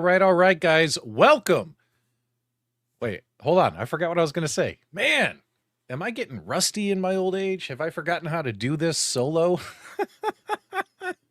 All right, guys. Welcome. Wait, hold on. I forgot what I was going to say. Man, am I getting rusty in my old age? Have I forgotten how to do this solo?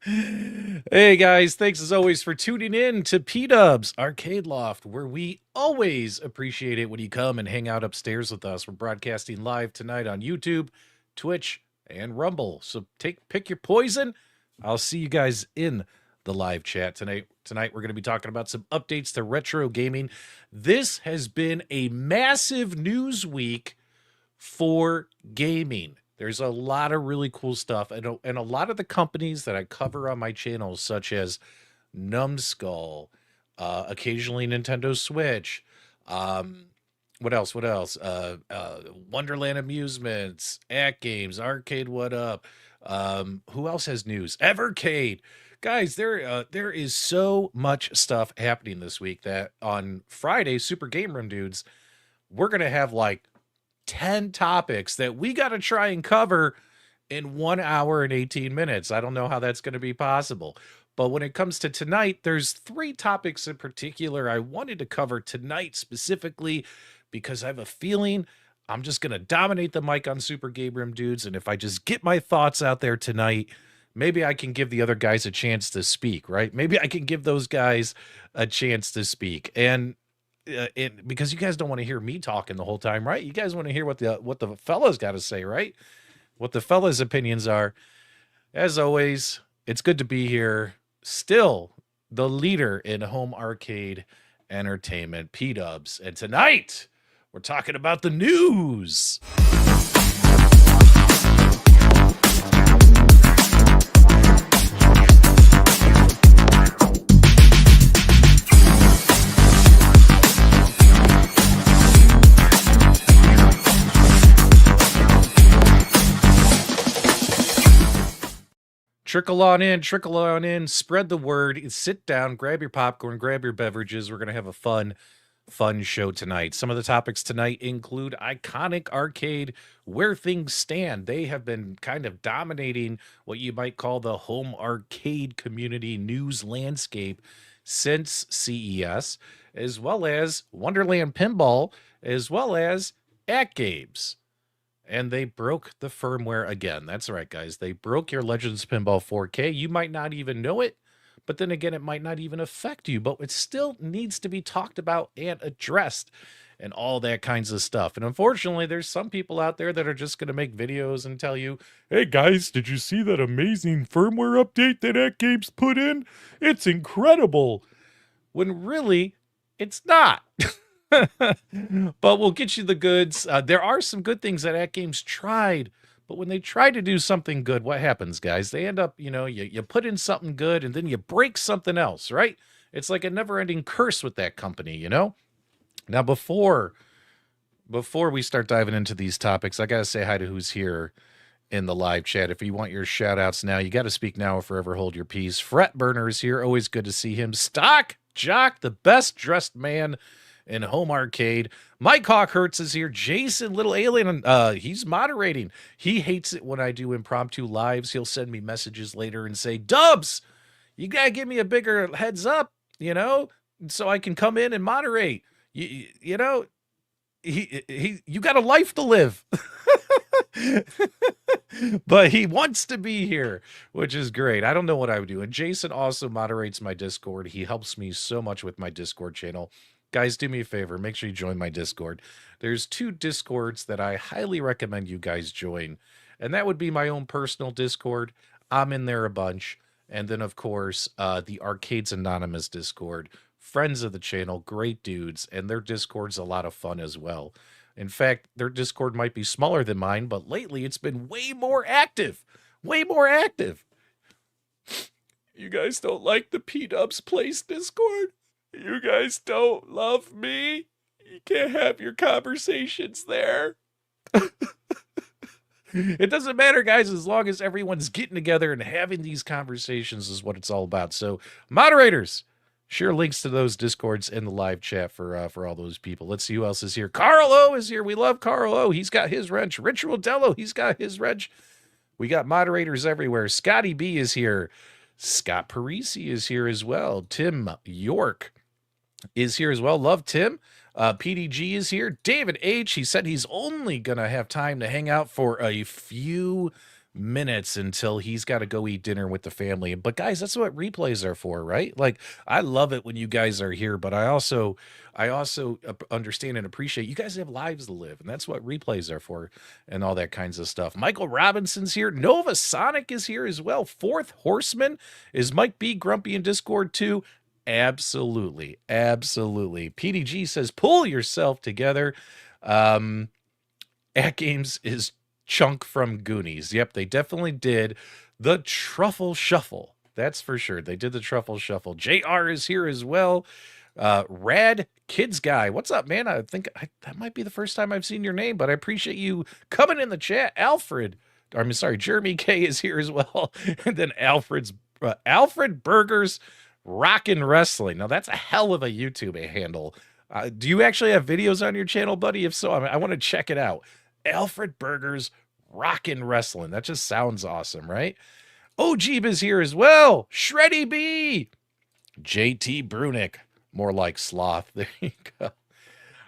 Hey, guys. Thanks as always for tuning in to PDubs Arcade Loft, where we always appreciate it when you come and hang out upstairs with us. We're broadcasting live tonight on YouTube, Twitch, and Rumble. So pick your poison. I'll see you guys in the live chat tonight. Tonight, we're going to be talking about some updates to retro gaming. This has been a massive news week for gaming. There's a lot of really cool stuff. And a lot of the companies that I cover on my channel, such as Numbskull, occasionally Nintendo Switch, what else? Wonderland Amusements, AtGames, Arcade What Up. Who else has news? Evercade. Guys, there is so much stuff happening this week that on Friday, Super Game Room Dudes, we're going to have like 10 topics that we got to try and cover in 1 hour and 18 minutes. I don't know how that's going to be possible. But when it comes to tonight, there's 3 topics in particular I wanted to cover tonight specifically because I have a feeling I'm just going to dominate the mic on Super Game Room Dudes. And if I just get my thoughts out there tonight, maybe I can give the other guys a chance to speak, right? Maybe I can give those guys a chance to speak. And because you guys don't want to hear me talking the whole time, right? You guys want to hear what the fellas got to say, right? What the fellas' opinions are. As always, it's good to be here. Still the leader in home arcade entertainment, PDubs. And tonight, we're talking about the news. Trickle on in, spread the word, sit down, grab your popcorn, grab your beverages. We're going to have a fun show tonight. Some of the topics tonight include iconic arcade, where things stand. They have been kind of dominating what you might call the home arcade community news landscape since CES, as well as Wonderland Pinball, as well as AtGames. And they broke the firmware again. That's right, guys. They broke your Legends Pinball 4K. You might not even know it, but then again, it might not even affect you, but it still needs to be talked about and addressed and all that kinds of stuff. And unfortunately, there's some people out there that are just going to make videos and tell you, hey guys, did you see that amazing firmware update that AtGames put in? It's incredible. When really, it's not. But we'll get you the goods. There are some good things that AtGames tried, but when they try to do something good, what happens, guys? They end up, you put in something good and then you break something else, right? It's like a never-ending curse with that company, Now, before we start diving into these topics, I got to say hi to who's here in the live chat. If you want your shout-outs now, you got to speak now or forever hold your peace. Fret Burner is here. Always good to see him. Stock Jock, the best-dressed man and home arcade. Mike Hawkhurts is here. Jason, little alien, he's moderating. He hates it when I do impromptu lives. He'll send me messages later and say, Dubs, you got to give me a bigger heads up, so I can come in and moderate. You know, you got a life to live. But he wants to be here, which is great. I don't know what I would do. And Jason also moderates my Discord. He helps me so much with my Discord channel. Guys, do me a favor. Make sure you join my Discord. There's 2 Discords that I highly recommend you guys join. And that would be my own personal Discord. I'm in there a bunch. And then, of course, the Arcades Anonymous Discord. Friends of the channel, great dudes. And their Discord's a lot of fun as well. In fact, their Discord might be smaller than mine, but lately it's been way more active. Way more active. You guys don't like the PDubs Place Discord? You guys don't love me? You can't have your conversations there? It doesn't matter, guys, as long as everyone's getting together and having these conversations is what it's all about. So, moderators, share links to those Discords in the live chat for all those people. Let's see who else is here. Carl O is here. We love Carl O. He's got his wrench. Rich Rodello, he's got his wrench. We got moderators everywhere. Scotty B is here. Scott Parisi is here as well. Tim York is here as well. Love Tim. PDG is here. David H, he said he's only going to have time to hang out for a few minutes until he's got to go eat dinner with the family. But guys, that's what replays are for, right? Like, I love it when you guys are here, but I also understand and appreciate you guys have lives to live, and that's what replays are for and all that kinds of stuff. Michael Robinson's here. Nova Sonic is here as well. Fourth Horseman. Is Mike B grumpy in Discord too? Absolutely. PDG says, pull yourself together. AtGames is Chunk from Goonies. Yep, they definitely did the Truffle Shuffle. That's for sure. They did the Truffle Shuffle. JR is here as well. Rad Kids Guy. What's up, man? I think that might be the first time I've seen your name, but I appreciate you coming in the chat. Jeremy K is here as well. And then Alfred Burgers Rockin' Wrestling. Now, that's a hell of a YouTube handle. Do you actually have videos on your channel, buddy? If so, I want to check it out. Alfred Burgers Rockin' Wrestling. That just sounds awesome, right? Ojib is here as well. Shreddy B. JT Brunick. More like Sloth. There you go.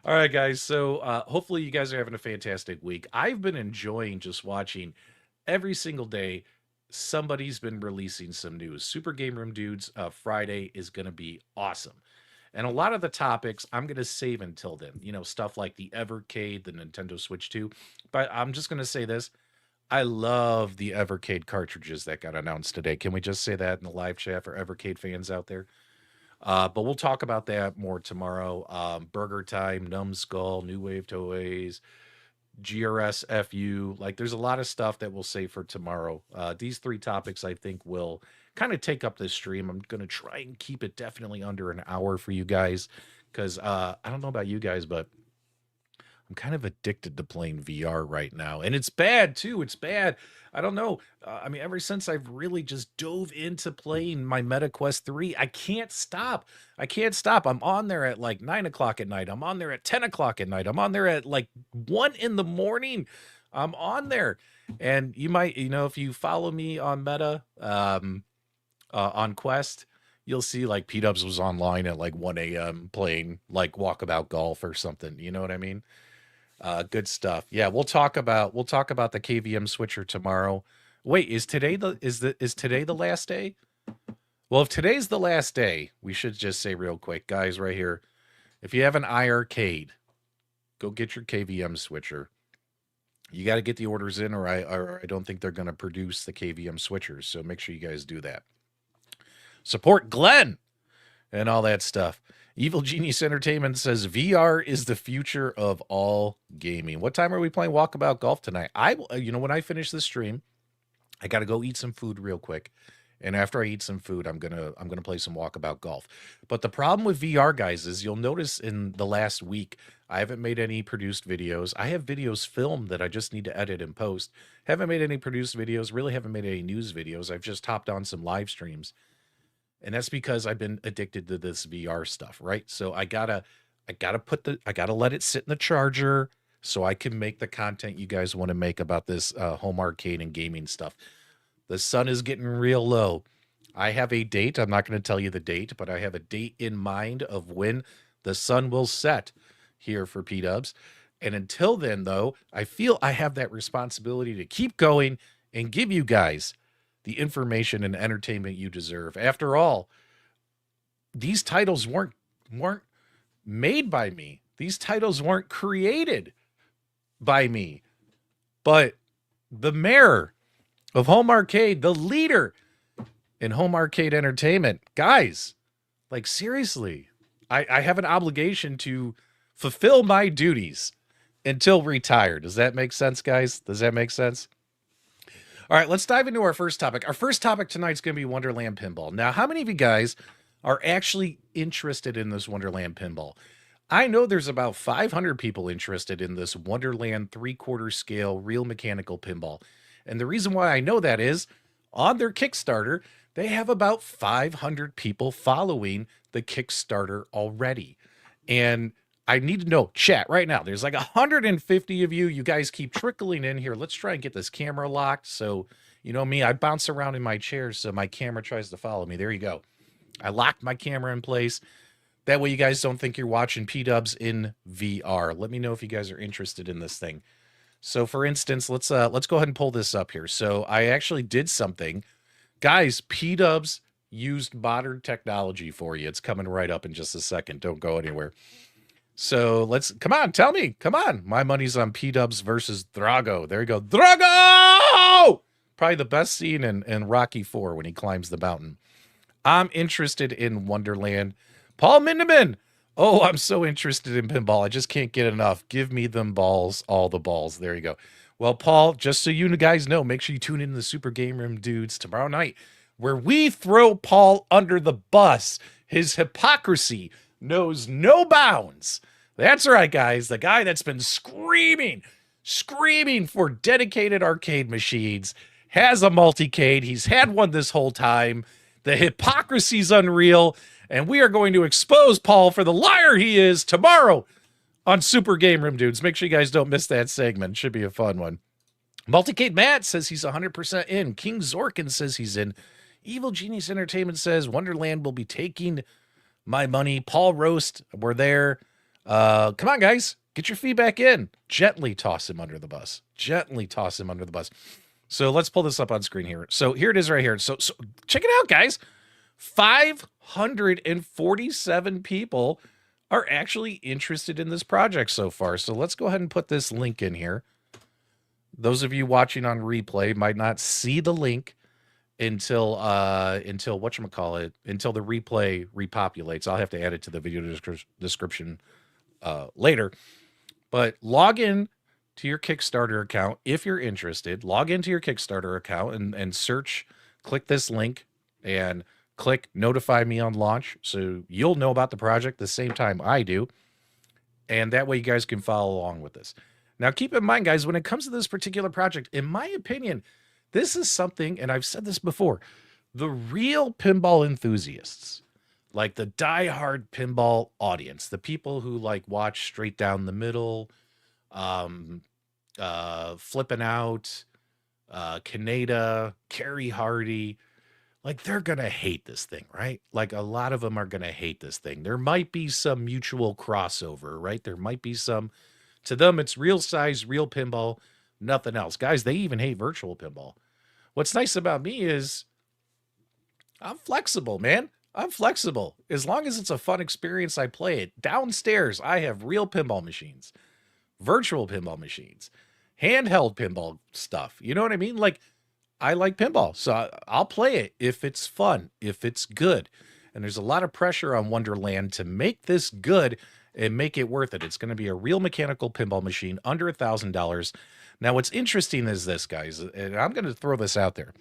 All right, guys. So hopefully you guys are having a fantastic week. I've been enjoying just watching every single day. Somebody's been releasing some news. Super Game Room Dudes Friday is going to be awesome. And a lot of the topics I'm going to save until then. Stuff like the Evercade, the Nintendo Switch 2. But I'm just going to say this. I love the Evercade cartridges that got announced today. Can we just say that in the live chat for Evercade fans out there? But we'll talk about that more tomorrow. Burger Time, Numbskull, New Wave Toys, GRS FU. Like, there's a lot of stuff that we'll save for tomorrow. These 3 topics, I think, will kind of take up this stream. I'm going to try and keep it definitely under an hour for you guys, because I don't know about you guys, but I'm kind of addicted to playing VR right now. And it's bad, too. It's bad. I don't know. Ever since I've really just dove into playing my MetaQuest 3, I can't stop. I'm on there at like 9 o'clock at night. I'm on there at 10 o'clock at night. I'm on there at like 1 in the morning. I'm on there. And you might, if you follow me on Meta, on Quest, you'll see like PDubs was online at like 1 a.m. playing like Walkabout Golf or something. You know what I mean? Good stuff. Yeah, we'll talk about the KVM switcher tomorrow. Wait, is today the last day? Well, if today's the last day, we should just say real quick, guys, right here. If you have an iArcade, go get your KVM switcher. You got to get the orders in, or I don't think they're going to produce the KVM switchers. So make sure you guys do that. Support Glenn and all that stuff. Evil Genius Entertainment says VR is the future of all gaming. What time are we playing Walkabout Golf tonight? When I finish this stream, I got to go eat some food real quick. And after I eat some food, I'm gonna play some Walkabout Golf. But the problem with VR, guys, is you'll notice in the last week, I haven't made any produced videos. I have videos filmed that I just need to edit and post. Haven't made any produced videos, really haven't made any news videos. I've just hopped on some live streams. And that's because I've been addicted to this VR stuff, right? So I gotta I gotta let it sit in the charger so I can make the content you guys want to make about this home arcade and gaming stuff. The sun is getting real low. I have a date. I'm not going to tell you the date, but I have a date in mind of when the sun will set here for PDubs. And until then, though, I feel I have that responsibility to keep going and give you guys the information and entertainment you deserve. After all, these titles weren't made by me. These titles weren't created by me. But the mayor of home arcade, the leader in home arcade entertainment, guys, like seriously, I have an obligation to fulfill my duties until retired. Does that make sense, guys? Does that make sense? All right, let's dive into our first topic. Our first topic tonight is going to be Wonderland Pinball. Now, how many of you guys are actually interested in this Wonderland Pinball? I know there's about 500 people interested in this Wonderland 3/4 scale real mechanical pinball. And the reason why I know that is on their Kickstarter, they have about 500 people following the Kickstarter already. And I need to know, chat right now, there's like 150 of you. You guys keep trickling in here. Let's try and get this camera locked. So, you know me, I bounce around in my chair so my camera tries to follow me. There you go. I locked my camera in place. That way you guys don't think you're watching PDubs in VR. Let me know if you guys are interested in this thing. So for instance, let's go ahead and pull this up here. So I actually did something. Guys, PDubs used modern technology for you. It's coming right up in just a second. Don't go anywhere. So come on, tell me. Come on. My money's on PDubs versus Drago. There you go. Drago! Probably the best scene in Rocky IV when he climbs the mountain. I'm interested in Wonderland. Paul Mindeman. Oh, I'm so interested in pinball. I just can't get enough. Give me them balls, all the balls. There you go. Well, Paul, just so you guys know, make sure you tune in to the Super Game Room Dudes tomorrow night, where we throw Paul under the bus. His hypocrisy knows no bounds. That's right, guys. The guy that's been screaming for dedicated arcade machines has a multicade. He's had one this whole time. The hypocrisy's unreal. And we are going to expose Paul for the liar he is tomorrow on Super Game Room Dudes. Make sure you guys don't miss that segment. Should be a fun one. Multicade Matt says he's 100% in. King Zorkin says he's in. Evil Genius Entertainment says Wonderland will be taking my money. Paul Roast, we're there. Come on, guys. Get your feedback in. Gently toss him under the bus. Gently toss him under the bus. So let's pull this up on screen here. So here it is right here. So check it out, guys. 547 people are actually interested in this project so far. So let's go ahead and put this link in here. Those of you watching on replay might not see the link until whatchamacallit, until the replay repopulates. I'll have to add it to the video description later. But log in to your Kickstarter account if you're interested. Log into your Kickstarter account and search, click this link and click notify me on launch so you'll know about the project the same time I do. And that way you guys can follow along with this. Now, keep in mind, guys, when it comes to this particular project, in my opinion, this is something, and I've said this before, the real pinball enthusiasts, like the diehard pinball audience, the people who like watch Straight Down the Middle, Flipping Out, Kaneda, Carrie Hardy, like they're going to hate this thing, right? Like a lot of them are going to hate this thing. There might be some mutual crossover, right? There might be some, to them, it's real size, real pinball, nothing else. Guys, they even hate virtual pinball. What's nice about me is I'm flexible, man. I'm flexible. As long as it's a fun experience, I play it. Downstairs, I have real pinball machines, virtual pinball machines, handheld pinball stuff. You know what I mean? Like, I like pinball, so I'll play it if it's fun, if it's good. And there's a lot of pressure on Wonderland to make this good and make it worth it. It's going to be a real mechanical pinball machine under $1,000. Now, what's interesting is this, guys, and I'm going to throw this out there.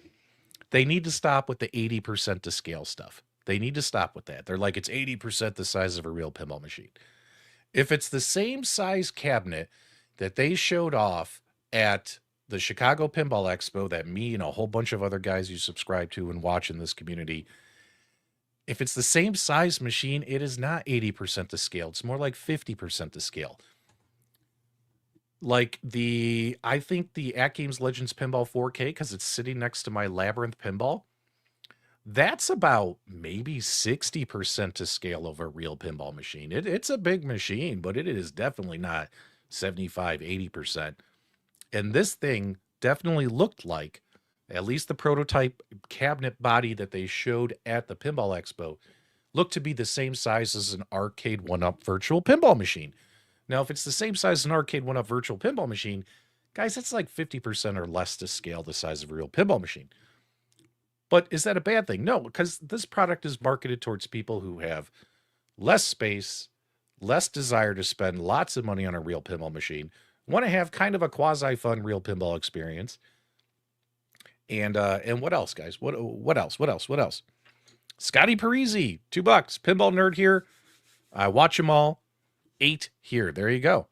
They need to stop with the 80% to scale stuff. They need to stop with that. They're like, it's 80% the size of a real pinball machine. If it's the same size cabinet that they showed off at the Chicago Pinball Expo that me and a whole bunch of other guys you subscribe to and watch in this community, If it's the same size machine, it is not 80% to scale. It's more like 50% to scale. Like I think the AtGames Legends Pinball 4K, because it's sitting next to my Labyrinth Pinball, that's about maybe 60% to scale of a real pinball machine. It's a big machine, but it is definitely not 75, 80%. And this thing definitely looked like, at least the prototype cabinet body that they showed at the Pinball Expo, looked to be the same size as an arcade 1-up virtual pinball machine. Now, if it's the same size as an arcade 1-up virtual pinball machine, guys, that's like 50% or less to scale the size of a real pinball machine. But is that a bad thing? No, because this product is marketed towards people who have less space, less desire to spend lots of money on a real pinball machine, want to have kind of a quasi-fun real pinball experience. And what else, guys? What else? Scotty Parisi, $2. Pinball nerd here. I watch them all. 8 here. There you go.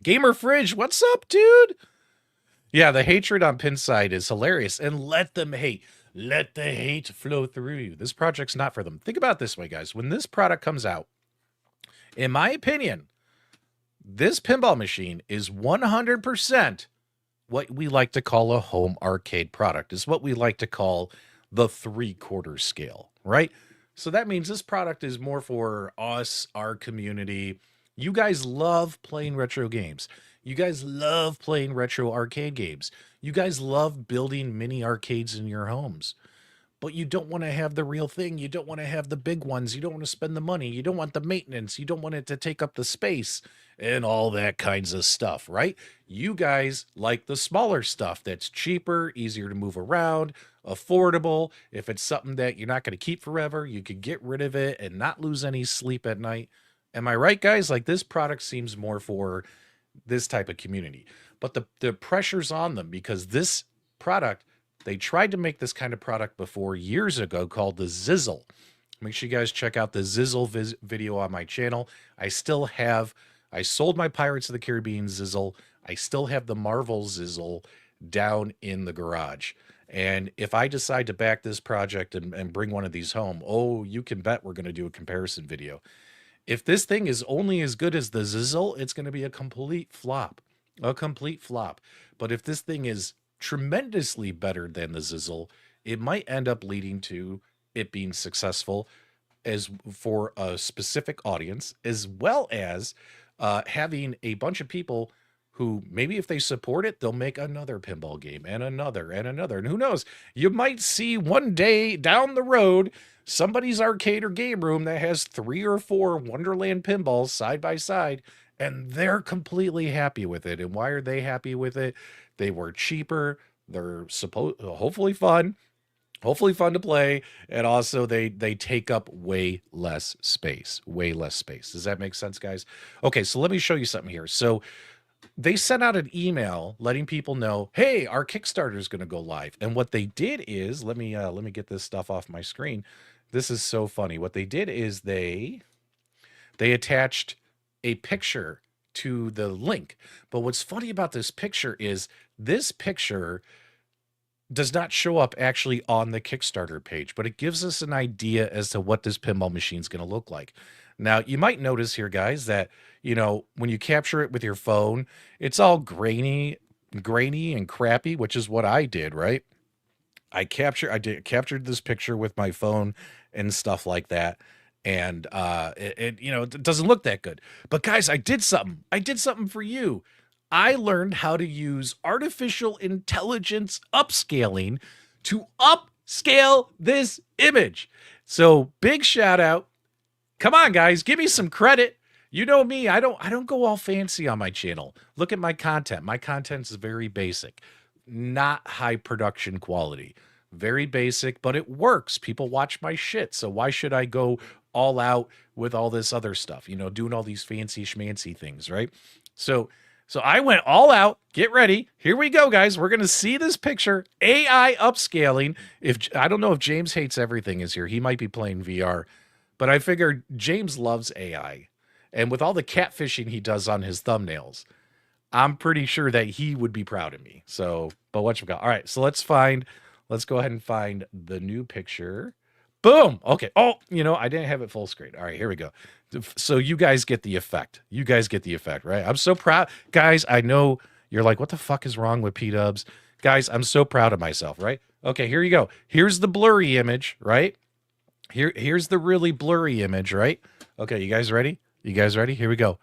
Gamer Fridge, what's up, dude? Yeah, the hatred on Pinside is hilarious. And let them hate. Let the hate flow through you. This project's not for them. Think about it this way, guys. When this product comes out, in my opinion, this pinball machine is 100% what we like to call a home arcade product. Is what we like to call the 3/4 scale, right? So that means this product is more for us, our community. You guys love playing retro games. You guys love playing retro arcade games. You guys love building mini arcades in your homes. But you don't want to have the real thing. You don't want to have the big ones. You don't want to spend the money. You don't want the maintenance. You don't want it to take up the space and all that kinds of stuff, right? You guys like the smaller stuff that's cheaper, easier to move around, affordable. If it's something that you're not going to keep forever, you could get rid of it and not lose any sleep at night. Am I right, guys? Like, this product seems more for this type of community. But the pressure's on them because this product, they tried to make this kind of product before years ago called the Zizzle. Make sure you guys check out the Zizzle video on my channel. I sold my Pirates of the Caribbean Zizzle. I still have the Marvel Zizzle down in the garage. And if I decide to back this project and bring one of these home, oh, you can bet we're going to do a comparison video. If this thing is only as good as the Zizzle, it's going to be a complete flop. A complete flop. But if this thing is tremendously better than the Zizzle, it might end up leading to it being successful as for a specific audience, as well as having a bunch of people who maybe if they support it, they'll make another pinball game and another and another. And who knows, you might see one day down the road somebody's arcade or game room that has 3 or 4 Wonderland pinballs side by side, and they're completely happy with it. And why are they happy with it? They were cheaper. They're hopefully fun to play, and also they take up way less space. Does that make sense, guys? Okay, so let me show you something here. So they sent out an email letting people know, hey, our Kickstarter is going to go live. And what they did is, let me get this stuff off my screen. This is so funny. What they did is they attached a picture to the link. But what's funny about this picture is this picture does not show up actually on the Kickstarter page, but it gives us an idea as to what this pinball machine is going to look like. Now, you might notice here, guys, that, when you capture it with your phone, it's all grainy and crappy, which is what I did, right? I captured this picture with my phone and stuff like that. And it doesn't look that good. But guys, I did something for you. I learned how to use artificial intelligence upscaling to upscale this image. So big shout out. Come on, guys, give me some credit. You know me, I don't go all fancy on my channel. Look at my content. My content is very basic, not high production quality. Very basic, but it works. People watch my shit. So why should I go all out with all this other stuff, doing all these fancy schmancy things, right? So I went all out. Get ready. Here we go, guys. We're going to see this picture. AI upscaling. I don't know if James Hates Everything is here. He might be playing VR. But I figured James loves AI. And with all the catfishing he does on his thumbnails, I'm pretty sure that he would be proud of me. So, but whatchamacallit. All right, so let's go ahead and find the new picture Boom. Okay. Oh, I didn't have it full screen. All right, here we go. So you guys get the effect. You guys get the effect, right? I'm so proud. Guys, I know you're like, what the fuck is wrong with P-dubs? Guys, I'm so proud of myself, right? Okay, here you go. Here's the blurry image, right? Here's the really blurry image, right? Okay, you guys ready? You guys ready? Here we go.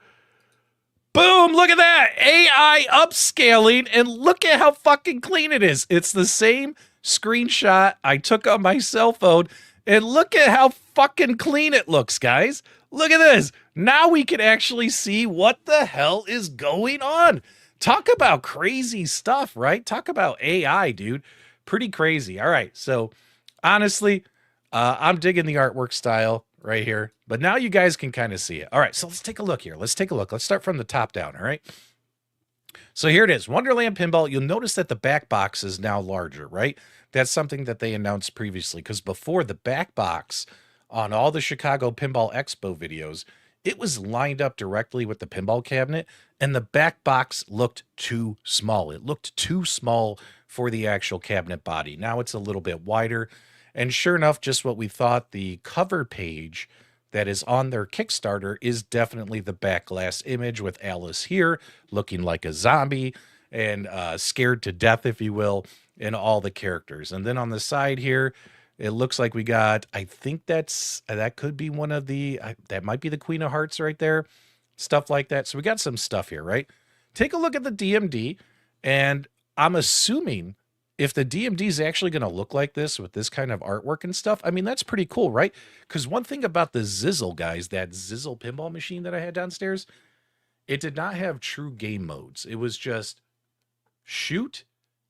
Boom, look at that. AI upscaling, and look at how fucking clean it is. It's the same screenshot I took on my cell phone, and look at how fucking clean it looks, guys. Look at this. Now we can actually see what the hell is going on. Talk about crazy stuff, right? Talk about AI, dude. Pretty crazy. All right, so honestly, I'm digging the artwork style right here, but now you guys can kind of see it. All right, so let's take a look here. Let's take a look. Let's start from the top down, all right? So here it is, Wonderland Pinball. You'll notice that the back box is now larger, right? That's something that they announced previously, because before, the back box on all the Chicago Pinball Expo videos, it was lined up directly with the pinball cabinet, and the back box looked too small. It looked too small for the actual cabinet body. Now it's a little bit wider. And sure enough, just what we thought, the cover page that is on their Kickstarter is definitely the back glass image with Alice here looking like a zombie and scared to death, if you will, and all the characters. And then on the side here, it looks like we got, I think that could be one of the, that might be the Queen of Hearts right there, stuff like that. So we got some stuff here, right? Take a look at the DMD, and I'm assuming if the DMD is actually going to look like this with this kind of artwork and stuff, I mean, that's pretty cool, right? Because one thing about the Zizzle, guys, that Zizzle pinball machine that I had downstairs, it did not have true game modes. It was just shoot,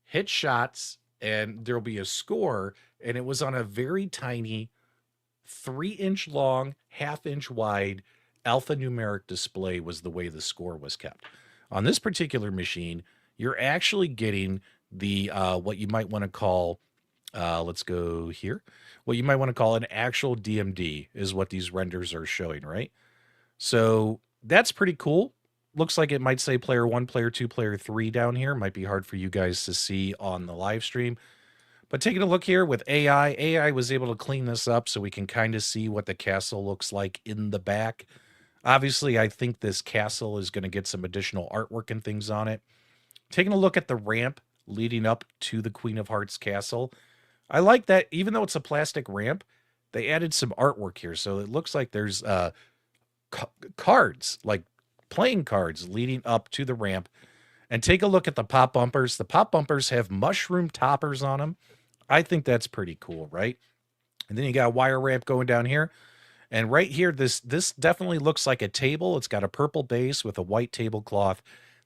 hit shots, and there'll be a score, and it was on a very tiny 3-inch long, 1/2-inch wide alphanumeric display was the way the score was kept. On this particular machine, you're actually getting the what you might want to call, let's go here, what you might want to call an actual DMD is what these renders are showing, right? So that's pretty cool. Looks like it might say player 1, player 2, player 3 down here. Might be hard for you guys to see on the live stream. But taking a look here with AI was able to clean this up so we can kind of see what the castle looks like in the back. Obviously, I think this castle is going to get some additional artwork and things on it. Taking a look at the ramp leading up to the Queen of Hearts castle. I like that, even though it's a plastic ramp, they added some artwork here. So it looks like there's cards, like playing cards leading up to the ramp. And take a look at the pop bumpers. The pop bumpers have mushroom toppers on them. I think that's pretty cool, right? And then you got a wire ramp going down here. And right here, this definitely looks like a table. It's got a purple base with a white tablecloth.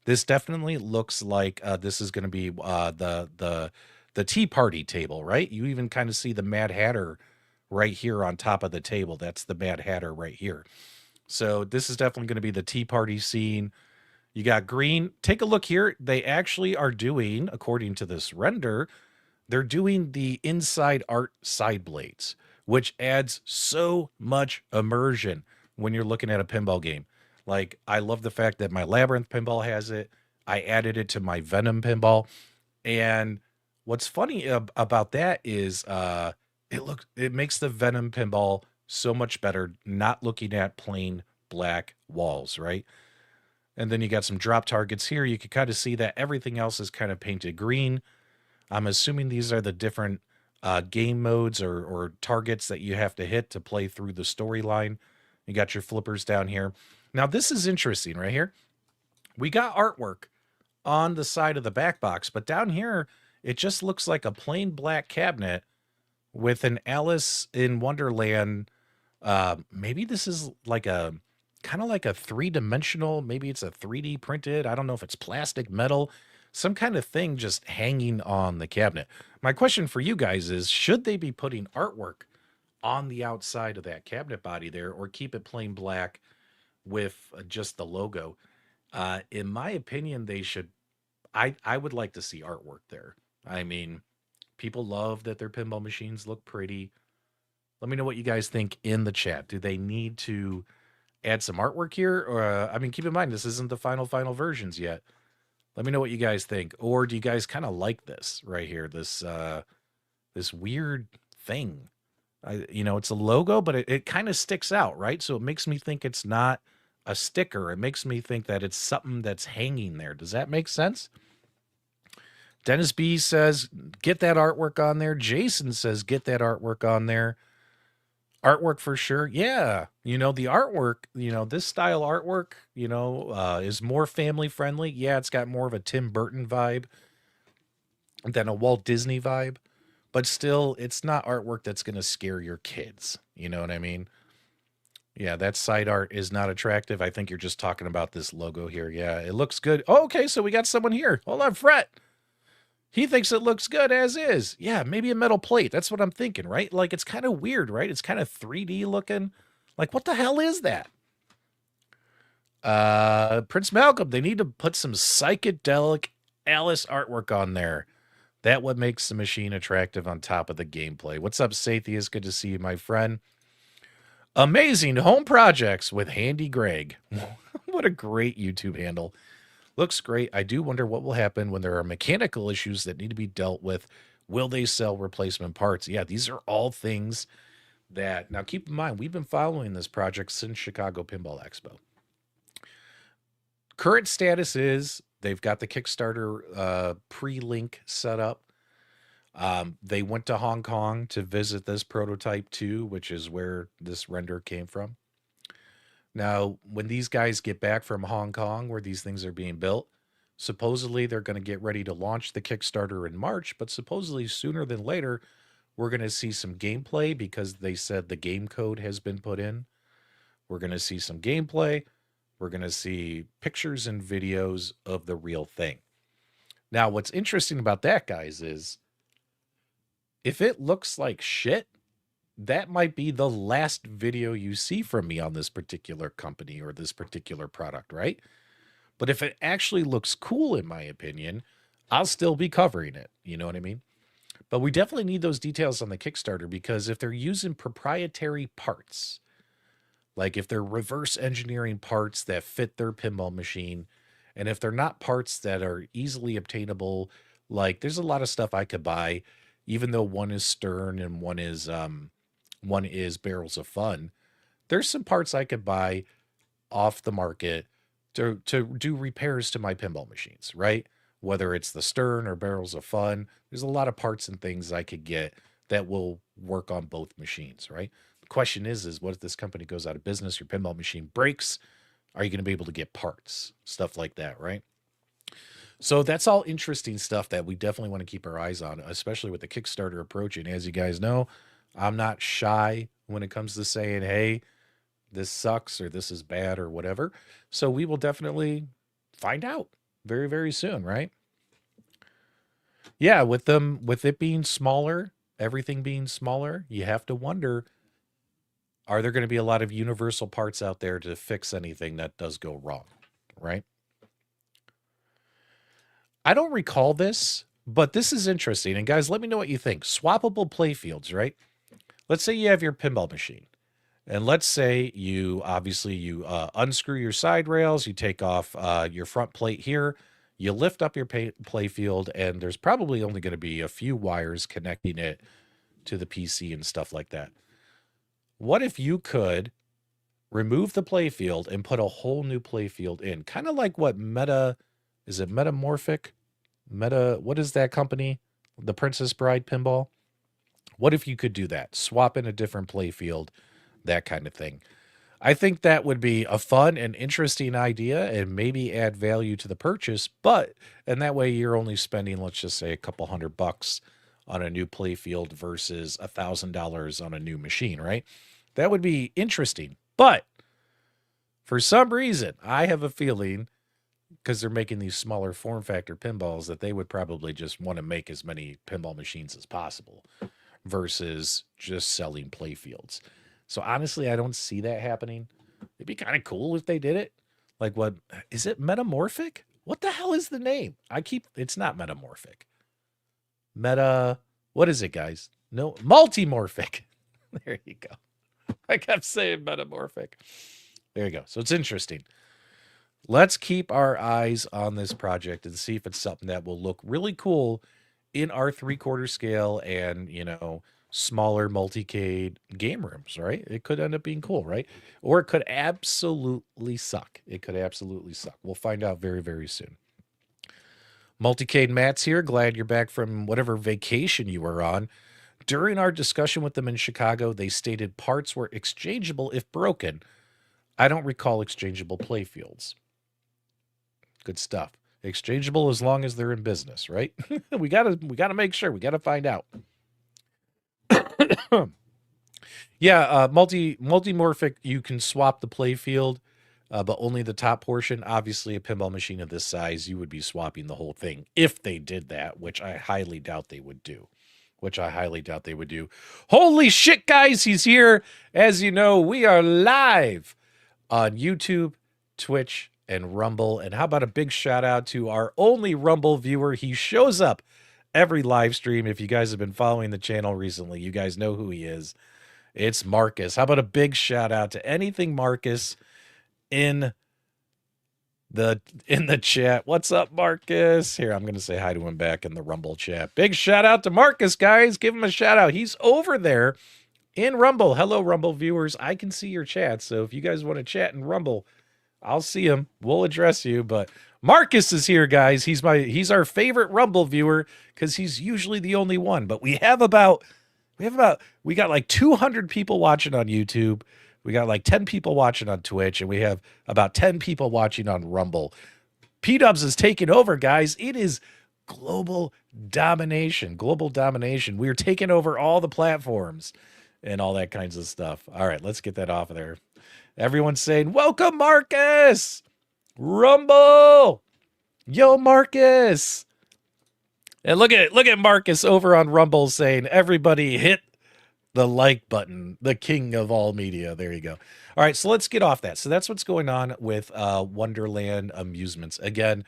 This definitely looks like this is going to be the Tea Party table, right? You even kind of see the Mad Hatter right here on top of the table. That's the Mad Hatter right here. So this is definitely going to be the Tea Party scene. You got green. Take a look here. They actually are doing, according to this render, they're doing the inside art side blades, which adds so much immersion when you're looking at a pinball game. Like, I love the fact that my Labyrinth pinball has it. I added it to my Venom pinball. And what's funny about that is it makes the Venom pinball so much better not looking at plain black walls, right? And then you got some drop targets here. You can kind of see that everything else is kind of painted green. I'm assuming these are the different game modes or targets that you have to hit to play through the storyline. You got your flippers down here. Now, this is interesting right here. We got artwork on the side of the back box, but down here, it just looks like a plain black cabinet with an Alice in Wonderland. Maybe this is like a kind of like a 3-dimensional, maybe it's a 3D printed. I don't know if it's plastic, metal, some kind of thing just hanging on the cabinet. My question for you guys is, should they be putting artwork on the outside of that cabinet body there, or keep it plain black with just the logo? In my opinion, they should. I would like to see artwork there. I mean, people love that their pinball machines look pretty. Let me know what you guys think in the chat. Do they need to add some artwork here? Or I mean, keep in mind, this isn't the final versions yet. Let me know what you guys think. Or do you guys kind of like this right here? This this weird thing. It's a logo, but it kind of sticks out, right? So it makes me think it's not a sticker. It makes me think that it's something that's hanging there. Does that make sense? Dennis B says, get that artwork on there. Jason says, get that artwork on there. Artwork for sure. Yeah. The artwork, this style artwork, is more family friendly. Yeah, it's got more of a Tim Burton vibe than a Walt Disney vibe, but still, it's not artwork that's going to scare your kids. You know what I mean? Yeah, that side art is not attractive. I think you're just talking about this logo here. Yeah, it looks good. Oh, okay, so we got someone here. Hold on, Fret. He thinks it looks good as is. Yeah, maybe a metal plate. That's what I'm thinking, right? Like, it's kind of weird, right? It's kind of 3D looking. Like, what the hell is that? Prince Malcolm, they need to put some psychedelic Alice artwork on there. That what makes the machine attractive on top of the gameplay. What's up, Sathius? Good to see you, my friend. Amazing home projects with Handy Greg. What a great YouTube handle. Looks great. I do wonder what will happen when there are mechanical issues that need to be dealt with. Will they sell replacement parts? Yeah, these are all things that... Now, keep in mind, we've been following this project since Chicago Pinball Expo. Current status is they've got the Kickstarter pre-link set up. They went to Hong Kong to visit this prototype too, which is where this render came from. Now, when these guys get back from Hong Kong, where these things are being built, supposedly they're going to get ready to launch the Kickstarter in March, but supposedly sooner than later, we're going to see some gameplay because they said the game code has been put in. We're going to see some gameplay. We're going to see pictures and videos of the real thing. Now, what's interesting about that, guys, is if it looks like shit, that might be the last video you see from me on this particular company or this particular product, right? But if it actually looks cool, in my opinion, I'll still be covering it. You know what I mean? But we definitely need those details on the Kickstarter because if they're using proprietary parts, like if they're reverse engineering parts that fit their pinball machine, and if they're not parts that are easily obtainable, like there's a lot of stuff I could buy, even though one is Stern and one is Barrels of Fun. There's some parts I could buy off the market to do repairs to my pinball machines, right? Whether it's the Stern or Barrels of Fun, there's a lot of parts and things I could get that will work on both machines, right? The question is what if this company goes out of business, your pinball machine breaks? Are you going to be able to get parts? Stuff like that, right? So that's all interesting stuff that we definitely want to keep our eyes on, especially with the Kickstarter approaching. As you guys know, I'm not shy when it comes to saying, hey, this sucks or this is bad or whatever. So we will definitely find out very, very soon, right? Yeah, with it being smaller, everything being smaller, you have to wonder, are there going to be a lot of universal parts out there to fix anything that does go wrong, right? I don't recall this, but this is interesting. And guys, let me know what you think. Swappable playfields, right? Let's say you have your pinball machine. And let's say you unscrew your side rails, you take off your front plate here, you lift up your playfield, and there's probably only going to be a few wires connecting it to the PC and stuff like that. What if you could remove the playfield and put a whole new playfield in? Kind of like what is it Metamorphic? What is that company? The Princess Bride Pinball? What if you could do that? Swap in a different playfield, that kind of thing. I think that would be a fun and interesting idea and maybe add value to the purchase, and that way you're only spending, let's just say, a couple $100 on a new playfield versus $1,000 on a new machine, right? That would be interesting. But for some reason, I have a feeling, because they're making these smaller form factor pinballs, that they would probably just want to make as many pinball machines as possible versus just selling playfields. So honestly, I don't see that happening. It'd be kind of cool if they did it. Like, what is it? Metamorphic? What the hell is the name? It's not Metamorphic. What is it, guys? No, Multimorphic. There you go. I kept saying Metamorphic. There you go. So it's interesting. Let's keep our eyes on this project and see if it's something that will look really cool in our 3/4 scale and, smaller multicade game rooms, right? It could end up being cool, right? Or it could absolutely suck. It could absolutely suck. We'll find out very, very soon. Multicade Matt's here. Glad you're back from whatever vacation you were on. During our discussion with them in Chicago, they stated parts were exchangeable if broken. I don't recall exchangeable playfields. Good stuff. Exchangeable as long as they're in business, right? we gotta make sure. We gotta find out. Yeah, multimorphic. You can swap the playfield, but only the top portion. Obviously, a pinball machine of this size, you would be swapping the whole thing if they did that, which I highly doubt they would do. Holy shit, guys, he's here. As you know, we are live on YouTube, Twitch, and Rumble. And how about a big shout out to our only Rumble viewer? He shows up every live stream. If you guys have been following the channel recently, you guys know who he is. It's Marcus. How about a big shout out to anything Marcus in the chat? What's up, Marcus? Here, I'm going to say hi to him back in the Rumble chat. Big shout out to Marcus, guys. Give him a shout out. He's over there in Rumble. Hello, Rumble viewers. I can see your chat, so if you guys want to chat in Rumble, I'll see him. We'll address you, but Marcus is here, guys. He's our favorite Rumble viewer because he's usually the only one, but we got like 200 people watching on YouTube. We got like 10 people watching on Twitch, and we have about 10 people watching on Rumble. PDubs is taking over, guys. It is global domination. We're taking over all the platforms and all that kinds of stuff. All right, let's get that off of there. Everyone's saying, welcome, Marcus. Rumble. Yo, Marcus. And look at Marcus over on Rumble saying, everybody hit the like button, the king of all media. There you go. All right, so let's get off that. So that's what's going on with Wonderland Amusements. Again,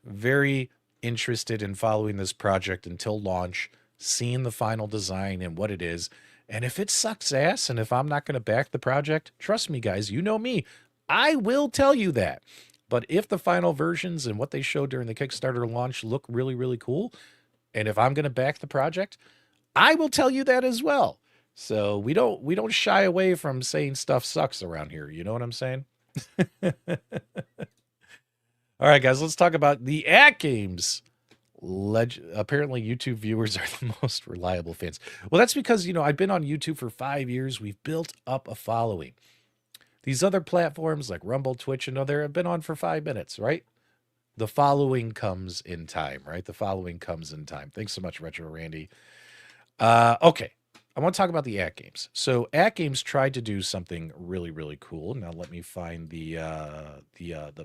very interested in following this project until launch, seeing the final design and what it is. And if it sucks ass and if I'm not going to back the project, trust me, guys, you know me, I will tell you that. But if the final versions and what they showed during the Kickstarter launch look really, really cool, and if I'm going to back the project, I will tell you that as well. So we don't shy away from saying stuff sucks around here. You know what I'm saying? All right, guys, let's talk about the AtGames. Apparently, YouTube viewers are the most reliable fans. Well, that's because, I've been on YouTube for 5 years. We've built up a following. These other platforms like Rumble, Twitch, and other have been on for 5 minutes, right? The following comes in time, right? The following comes in time. Thanks so much, Retro Randy. Okay. I want to talk about the AtGames. So AtGames tried to do something really, really cool. Now let me find the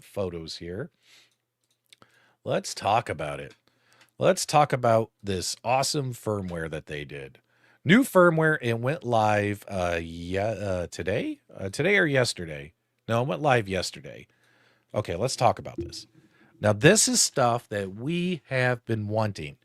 photos here. Let's talk about it. Let's talk about this awesome firmware that they did. New firmware. It went live today? Today or yesterday? No, it went live yesterday. Okay, let's talk about this. Now this is stuff that we have been wanting.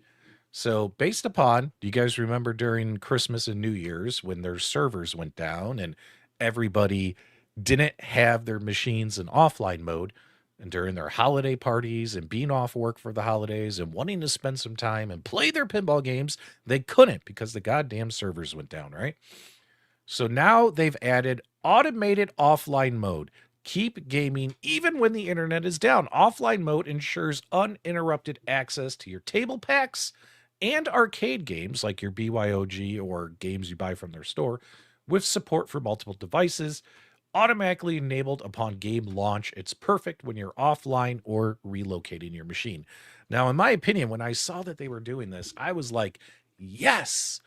So based upon, do you guys remember during Christmas and New Year's when their servers went down and everybody didn't have their machines in offline mode, and during their holiday parties and being off work for the holidays and wanting to spend some time and play their pinball games, they couldn't because the goddamn servers went down, right? So now they've added automated offline mode. Keep gaming even when the internet is down. Offline mode ensures uninterrupted access to your table packs and arcade games like your BYOG or games you buy from their store with support for multiple devices, automatically enabled upon game launch. It's perfect when you're offline or relocating your machine. Now, in my opinion, when I saw that they were doing this, I was like, yes,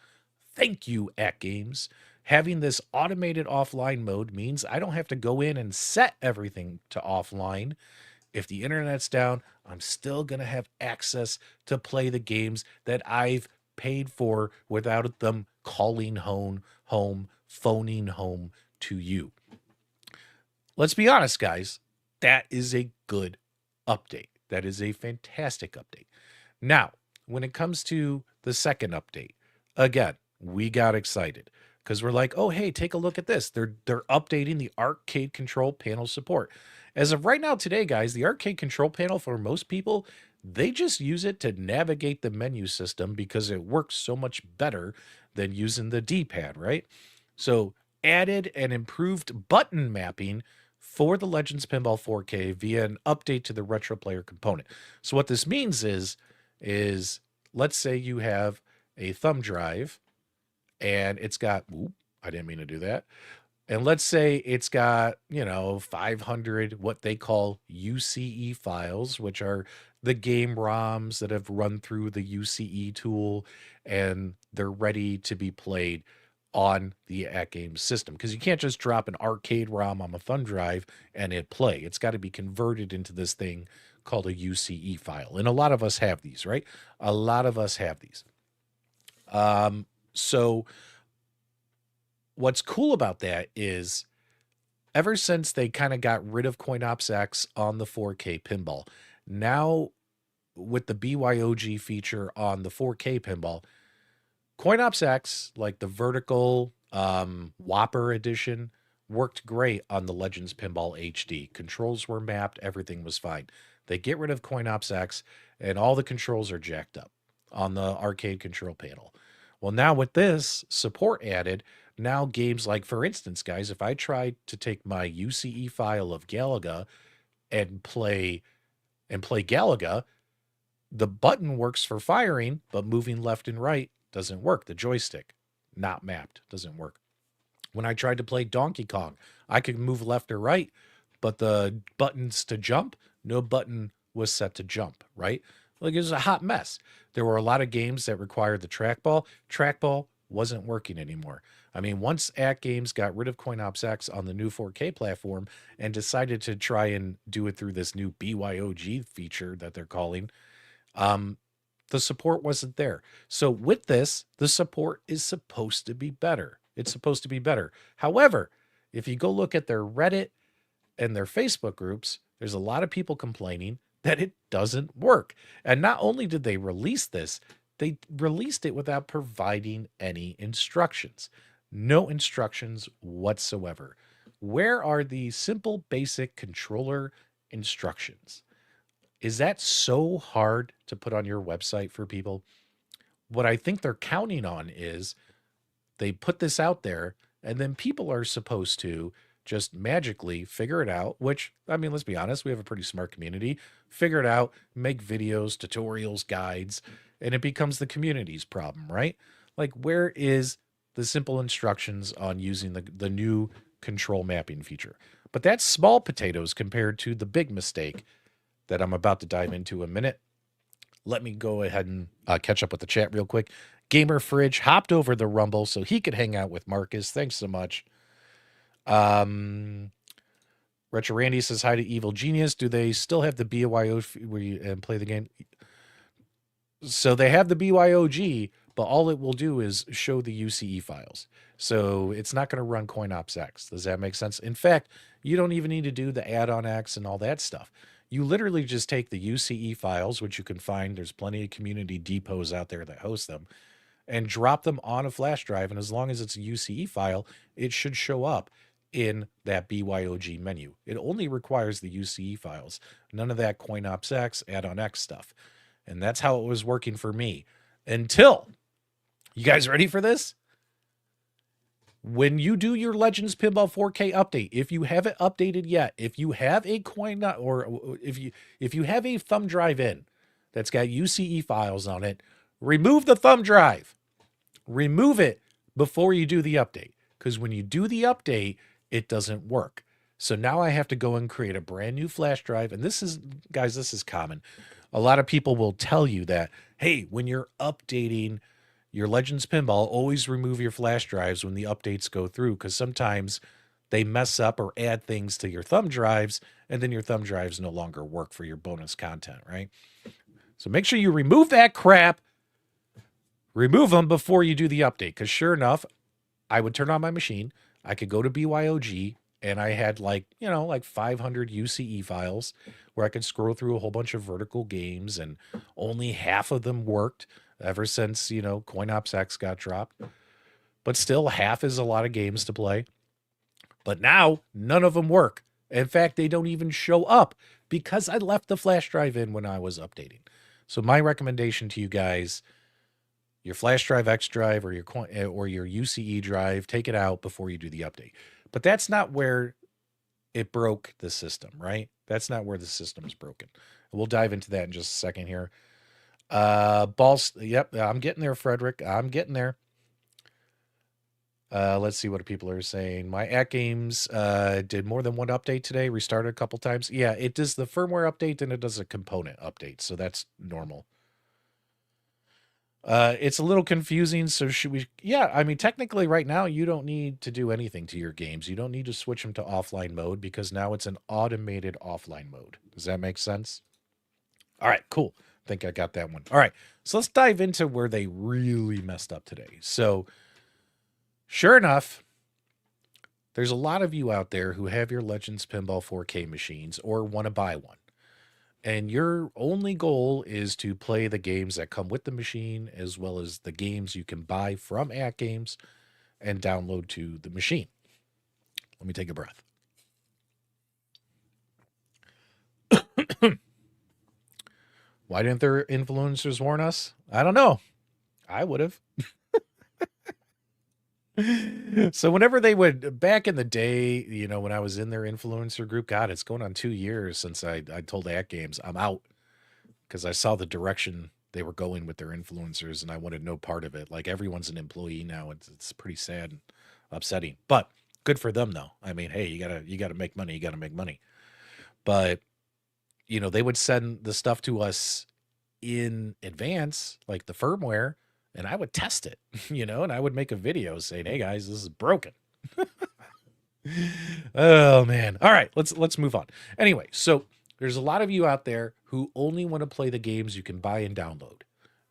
thank you, AtGames. Having this automated offline mode means I don't have to go in and set everything to offline. If the internet's down, I'm still going to have access to play the games that I've paid for without them calling home, phoning home to you. Let's be honest, guys. That is a good update. That is a fantastic update. Now, when it comes to the second update, again, we got excited because we're like, oh, hey, take a look at this. They're updating the arcade control panel support. As of right now today, guys, the arcade control panel for most people, they just use it to navigate the menu system because it works so much better than using the D-pad, right? So added and improved button mapping for the Legends Pinball 4K via an update to the Retro Player component. So what this means is let's say you have a thumb drive and it's got, I didn't mean to do that. And let's say it's got, 500 what they call UCE files, which are the game ROMs that have run through the UCE tool and they're ready to be played on the AtGames system. Because you can't just drop an arcade ROM on a thumb drive and it play. It's got to be converted into this thing called a UCE file. And a lot of us have these, right? A lot of us have these. So what's cool about that is ever since they kind of got rid of CoinOps X on the 4K pinball, now with the BYOG feature on the 4K pinball, CoinOps X, like the vertical Whopper edition, worked great on the Legends Pinball HD. Controls were mapped, everything was fine. They get rid of CoinOps X, and all the controls are jacked up on the arcade control panel. Well, now with this support added, now games like, for instance, guys, if I tried to take my UCE file of Galaga and play Galaga, the button works for firing, but moving left and right doesn't work. The joystick, not mapped, doesn't work. When I tried to play Donkey Kong, I could move left or right, but the buttons to jump, no button was set to jump, right? Like, it was a hot mess. There were a lot of games that required the trackball. Trackball wasn't working anymore. I mean, once AtGames got rid of CoinOps X on the new 4K platform and decided to try and do it through this new BYOG feature that they're calling, the support wasn't there. So with this, the support is supposed to be better. It's supposed to be better. However, if you go look at their Reddit and their Facebook groups, there's a lot of people complaining that it doesn't work. And not only did they release this, they released it without providing any instructions. No instructions whatsoever. Where are the simple, basic controller instructions? Is that so hard to put on your website for people? What I think they're counting on is they put this out there and then people are supposed to just magically figure it out, which, I mean, let's be honest, we have a pretty smart community. Figure it out, make videos, tutorials, guides, and it becomes the community's problem, right? Like, where is the simple instructions on using the new control mapping feature? But that's small potatoes compared to the big mistake that I'm about to dive into in a minute. Let me go ahead and catch up with the chat real quick. Gamer Fridge hopped over the Rumble so he could hang out with Marcus. Thanks so much. Retro Randy says hi to Evil Genius. Do they still have the BYO where you play the game? So they have the BYOG, but all it will do is show the UCE files. So it's not going to run CoinOps X. Does that make sense? In fact, you don't even need to do the add-on X and all that stuff. You literally just take the UCE files, which you can find. There's plenty of community depots out there that host them, and drop them on a flash drive. And as long as it's a UCE file, it should show up in that BYOG menu. It only requires the UCE files, none of that CoinOps X, add-on X stuff. And that's how it was working for me until, you guys ready for this? When you do your Legends Pinball 4K update, if you haven't updated yet, if you have a if you have a thumb drive in that's got UCE files on it, remove the thumb drive. Remove it before you do the update, because when you do the update, it doesn't work. So now I have to go and create a brand new flash drive. And this is, guys, this is common. A lot of people will tell you that, hey, when you're updating your Legends Pinball, always remove your flash drives when the updates go through, because sometimes they mess up or add things to your thumb drives, and then your thumb drives no longer work for your bonus content, right? So make sure you remove that crap. Remove them before you do the update, because sure enough, I would turn on my machine. I could go to BYOG, and I had like 500 UCE files where I could scroll through a whole bunch of vertical games, and only half of them worked ever since, CoinOps X got dropped. But still, half is a lot of games to play. But now, none of them work. In fact, they don't even show up because I left the flash drive in when I was updating. So my recommendation to you guys, your flash drive, X drive, or your UCE drive, take it out before you do the update. But that's not where it broke the system, right? That's not where the system is broken. We'll dive into that in just a second here. Balls. Yep, I'm getting there, Frederick. I'm getting there. Let's see what people are saying. My AtGames did more than one update today, restarted a couple times. Yeah, it does the firmware update and it does a component update, so that's normal. It's a little confusing, so should we? Yeah, I mean, technically right now you don't need to do anything to your games. You don't need to switch them to offline mode because now it's an automated offline mode. Does that make sense? All right, cool. I think I got that one. All right, so let's dive into where they really messed up today. So, sure enough, there's a lot of you out there who have your Legends Pinball 4K machines or want to buy one. And your only goal is to play the games that come with the machine, as well as the games you can buy from AtGames and download to the machine. Let me take a breath. Why didn't their influencers warn us? I don't know. I would have. So whenever they would, back in the day, you know, when I was in their influencer group, God, it's going on 2 years since I told AtGames I'm out because I saw the direction they were going with their influencers and I wanted no part of it. Like everyone's an employee now. It's pretty sad and upsetting, but good for them though. I mean, hey, you gotta make money. You gotta make money. But you know, they would send the stuff to us in advance, like the firmware, and I would test it, you know, and I would make a video saying, "Hey guys, this is broken." Oh man. All right, let's move on. Anyway, so there's a lot of you out there who only want to play the games you can buy and download.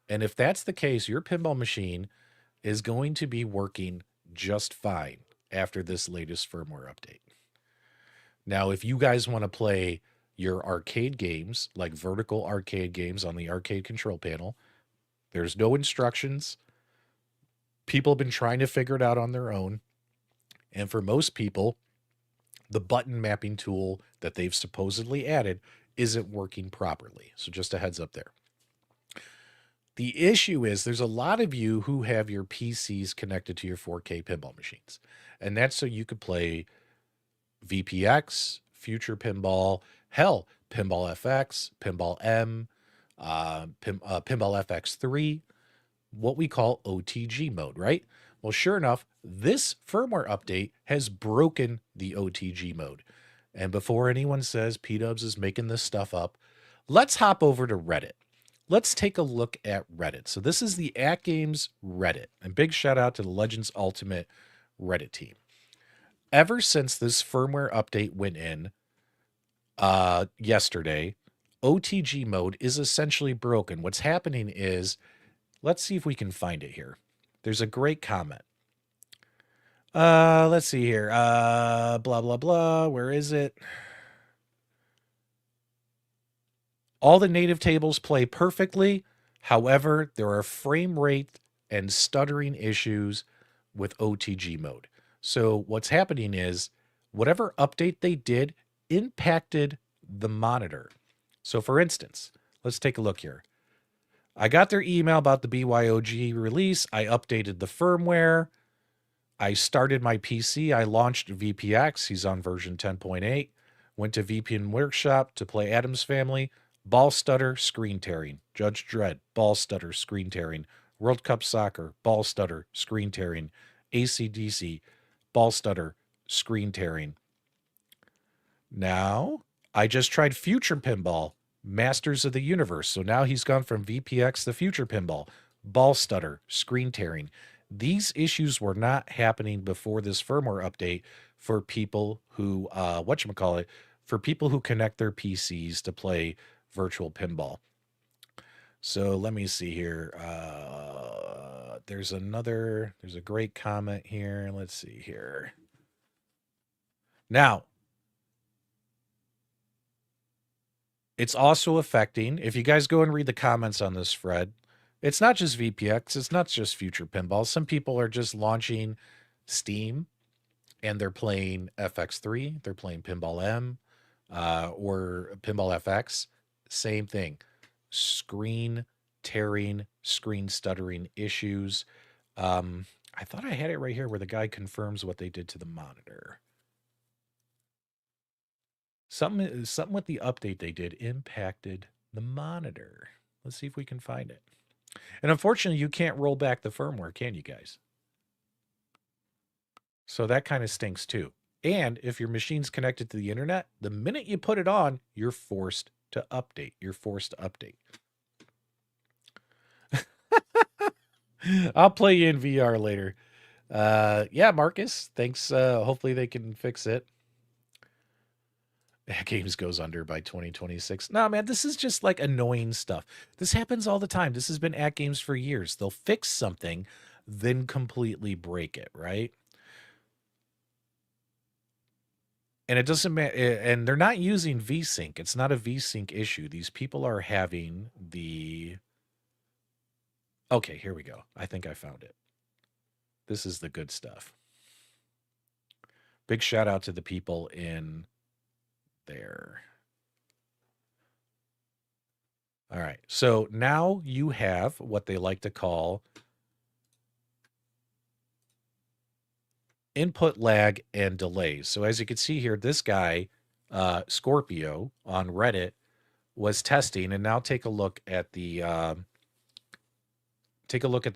And if that's the case, your pinball machine is going to be working just fine after this latest firmware update. Now, if you guys want to play your arcade games, like vertical arcade games on the arcade control panel, there's no instructions. People have been trying to figure it out on their own. And for most people, the button mapping tool that they've supposedly added isn't working properly. So just a heads up there. The issue is there's a lot of you who have your PCs connected to your 4K pinball machines. And that's so you could play VPX, Future Pinball, hell, Pinball FX, Pinball M, Pinball FX3, what we call OTG mode, right? Well, sure enough, this firmware update has broken the OTG mode. And before anyone says PDubs is making this stuff up, let's hop over to Reddit. Let's take a look at Reddit. So this is the AtGames Reddit. And big shout out to the Legends Ultimate Reddit team. Ever since this firmware update went in yesterday, OTG mode is essentially broken. What's happening is, let's see if we can find it here. There's a great comment. Let's see here. Blah, blah, blah. Where is it? All the native tables play perfectly. However, there are frame rate and stuttering issues with OTG mode. So what's happening is whatever update they did impacted the monitor. So for instance, let's take a look here. I got their email about the BYOG release. I updated the firmware. I started my PC. I launched VPX. He's on version 10.8. Went to VPN Workshop to play Adam's Family. Ball stutter, screen tearing. Judge Dredd, ball stutter, screen tearing. World Cup Soccer, ball stutter, screen tearing. AC/DC, ball stutter, screen tearing. Now, I just tried Future Pinball, Masters of the Universe. So now he's gone from VPX to Future Pinball, ball stutter, screen tearing. These issues were not happening before this firmware update for people who, for people who connect their PCs to play virtual pinball. So let me see here. There's a great comment here. Let's see here. Now, it's also affecting, if you guys go and read the comments on this, Fred, it's not just VPX, it's not just Future Pinball. Some people are just launching Steam and they're playing FX3, they're playing Pinball M or Pinball FX. Same thing. Screen tearing, screen stuttering issues. I thought I had it right here where the guy confirms what they did to the monitor. Something with the update they did impacted the monitor. Let's see if we can find it. And unfortunately, you can't roll back the firmware, can you guys? So that kind of stinks too. And if your machine's connected to the internet, the minute you put it on, you're forced to update. I'll play you in VR later. Yeah, Marcus, thanks. Hopefully they can fix it. AtGames goes under by 2026. No, man, this is just like annoying stuff. This happens all the time. This has been AtGames for years. They'll fix something, then completely break it, right? And it doesn't matter. And they're not using VSync. It's not a VSync issue. These people are having the. Okay, here we go. I think I found it. This is the good stuff. Big shout out to the people in there. All right. So now you have what they like to call input lag and delays. So as you can see here, this guy, Scorpio on Reddit, was testing, and now take a look at the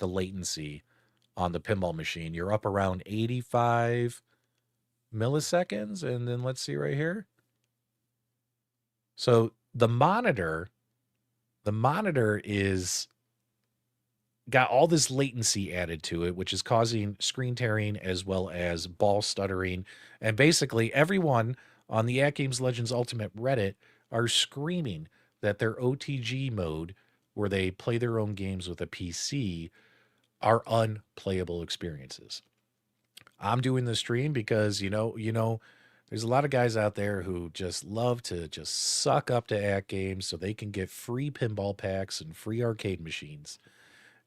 latency on the pinball machine. You're up around 85 milliseconds, and then let's see right here. So the monitor is got all this latency added to it, which is causing screen tearing as well as ball stuttering. And basically everyone on the AtGames Legends Ultimate Reddit are screaming that their OTG mode, where they play their own games with a PC, are unplayable experiences. I'm doing the stream because, there's a lot of guys out there who just love to just suck up to AtGames so they can get free pinball packs and free arcade machines.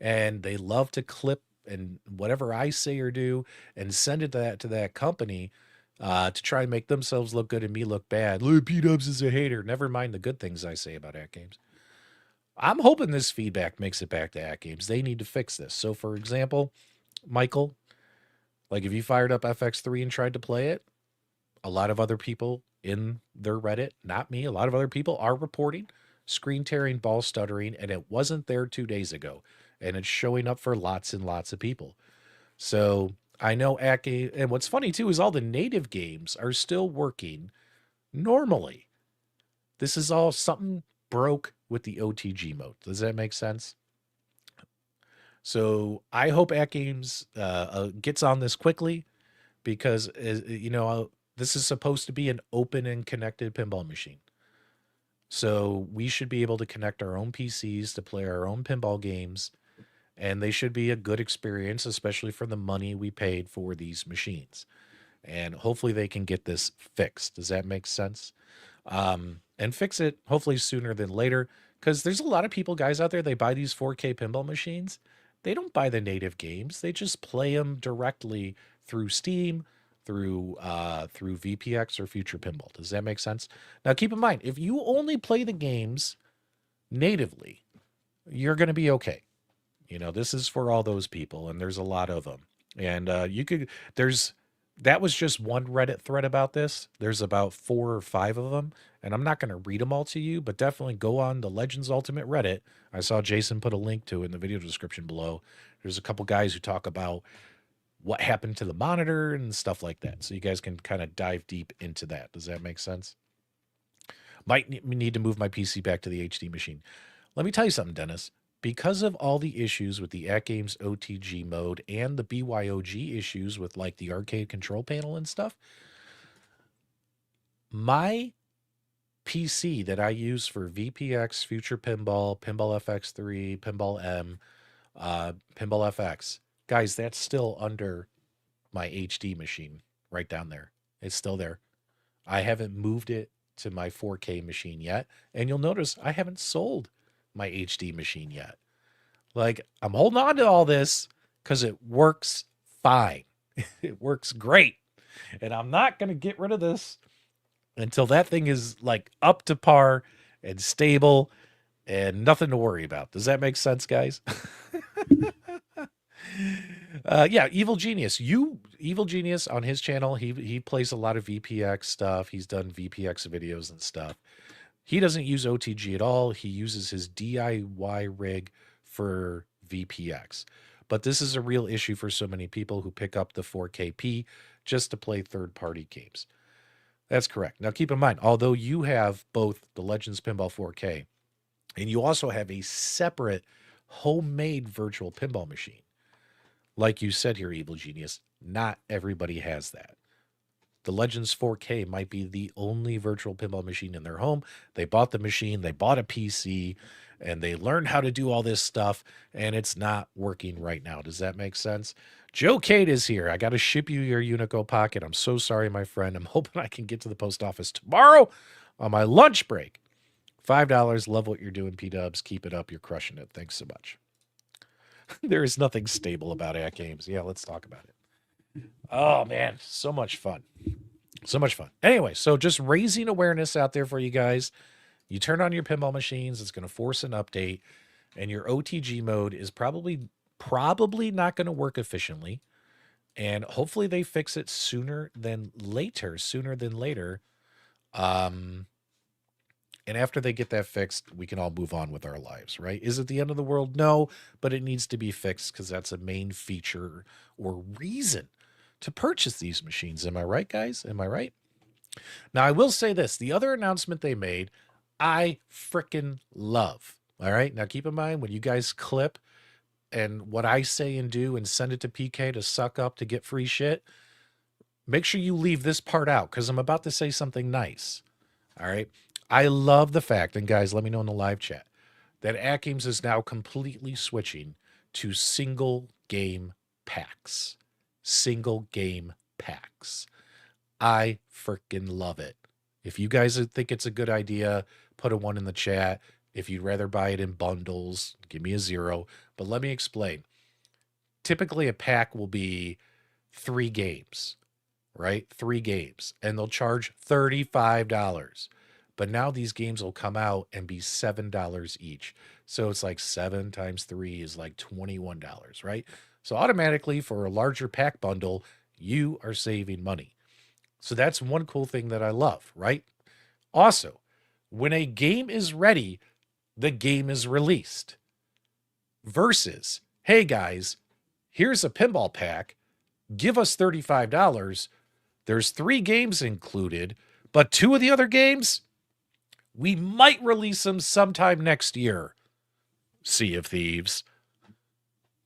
And they love to clip and whatever I say or do and send it to that company to try and make themselves look good and me look bad. Look, PDubs is a hater. Never mind the good things I say about AtGames. I'm hoping this feedback makes it back to AtGames. They need to fix this. So, for example, Michael, like if you fired up FX3 and tried to play it, a lot of other people in their Reddit, not me, a lot of other people are reporting screen tearing, ball stuttering, and it wasn't there 2 days ago. And it's showing up for lots and lots of people. So I know AtGames, and what's funny too is all the native games are still working normally. This is all something broke with the OTG mode. Does that make sense? So I hope AtGames gets on this quickly because, this is supposed to be an open and connected pinball machine. So we should be able to connect our own PCs to play our own pinball games, and they should be a good experience, especially for the money we paid for these machines. And hopefully they can get this fixed. Does that make sense? And fix it hopefully sooner than later, because there's a lot of people, guys out there, they buy these 4K pinball machines. They don't buy the native games. They just play them directly through Steam, through VPX or Future Pinball. Does that make sense? Now, keep in mind, if you only play the games natively, you're going to be okay. This is for all those people, and there's a lot of them. And that was just one Reddit thread about this. There's about 4 or 5 of them, and I'm not going to read them all to you, but definitely go on the Legends Ultimate Reddit. I saw Jason put a link to it in the video description below. There's a couple guys who talk about what happened to the monitor and stuff like that. So you guys can kind of dive deep into that. Does that make sense? Might need to move my PC back to the HD machine. Let me tell you something, Dennis. Because of all the issues with the AtGames OTG mode and the BYOG issues with like the arcade control panel and stuff, my PC that I use for VPX, Future Pinball, Pinball FX3, Pinball M, Pinball FX, guys, that's still under my HD machine right down there. It's still there. I haven't moved it to my 4K machine yet. And you'll notice I haven't sold my HD machine yet. Like, I'm holding on to all this because it works fine. It works great. And I'm not going to get rid of this until that thing is like up to par and stable and nothing to worry about. Does that make sense, guys? Yeah, Evil Genius. Evil Genius on his channel, he plays a lot of VPX stuff. He's done VPX videos and stuff. He doesn't use OTG at all. He uses his DIY rig for VPX. But this is a real issue for so many people who pick up the 4KP just to play third-party games. That's correct. Now keep in mind, although you have both the Legends Pinball 4K and you also have a separate homemade virtual pinball machine, like you said here, Evil Genius, not everybody has that. The Legends 4K might be the only virtual pinball machine in their home. They bought the machine, they bought a PC, and they learned how to do all this stuff, and it's not working right now. Does that make sense? Joe Cade is here. I got to ship you your Unico Pocket. I'm so sorry, my friend. I'm hoping I can get to the post office tomorrow on my lunch break. $5. Love what you're doing, PDubs. Keep it up. You're crushing it. Thanks so much. There is nothing stable about AtGames. Yeah, let's talk about it. Oh, man. So much fun. So much fun. Anyway, so just raising awareness out there for you guys. You turn on your pinball machines, it's going to force an update, and your OTG mode is probably not going to work efficiently. And hopefully they fix it sooner than later. And after they get that fixed, we can all move on with our lives, right? Is it the end of the world? No, but it needs to be fixed because that's a main feature or reason to purchase these machines. Am I right, guys? Am I right? Now, I will say this. The other announcement they made, I frickin' love. All right? Now, keep in mind, when you guys clip and what I say and do and send it to PK to suck up to get free shit, make sure you leave this part out because I'm about to say something nice. All right? I love the fact, and guys, let me know in the live chat, that AtGames is now completely switching to single game packs. Single game packs. I freaking love it. If you guys think it's a good idea, put a 1 in the chat. If you'd rather buy it in bundles, give me a 0. But let me explain. Typically, a pack will be 3 games, right? 3 games. And they'll charge $35. But now these games will come out and be $7 each. So it's like 7 times 3 is like $21, right? So automatically for a larger pack bundle, you are saving money. So that's one cool thing that I love, right? Also, when a game is ready, the game is released. Versus, hey guys, here's a pinball pack. Give us $35. There's 3 games included, but 2 of the other games, we might release them sometime next year. Sea of Thieves.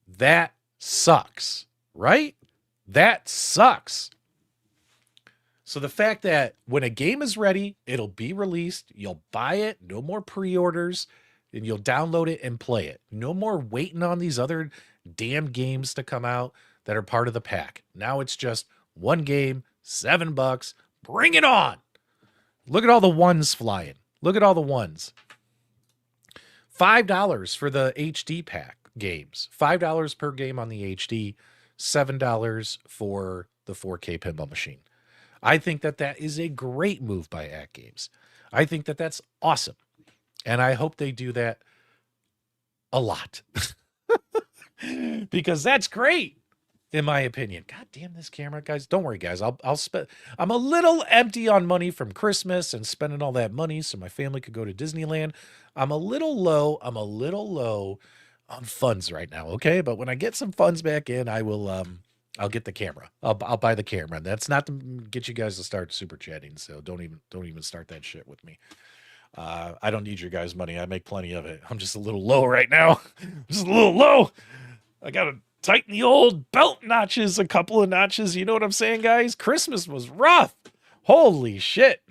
That sucks, right? That sucks. So the fact that when a game is ready, it'll be released, you'll buy it, no more pre-orders, and you'll download it and play it. No more waiting on these other damn games to come out that are part of the pack. Now it's just one game, $7, bring it on. Look at all the ones flying. Look at all the ones. $5 for the HD pack games. $5 per game on the HD, $7 for the 4K pinball machine. I think that that is a great move by AtGames. I think that that's awesome. And I hope they do that a lot. Because that's great, in my opinion. God damn this camera, guys. Don't worry, guys. I'll spend. I'm a little empty on money from Christmas and spending all that money so my family could go to Disneyland. I'm a little low on funds right now, okay? But when I get some funds back in, I will I'll get the camera. I'll buy the camera. That's not to get you guys to start super chatting, so don't even start that shit with me. I don't need your guys' money. I make plenty of it. I'm just a little low right now. Just a little low. I gotta tighten the old belt notches, a couple of notches. You know what I'm saying, guys? Christmas was rough. Holy shit.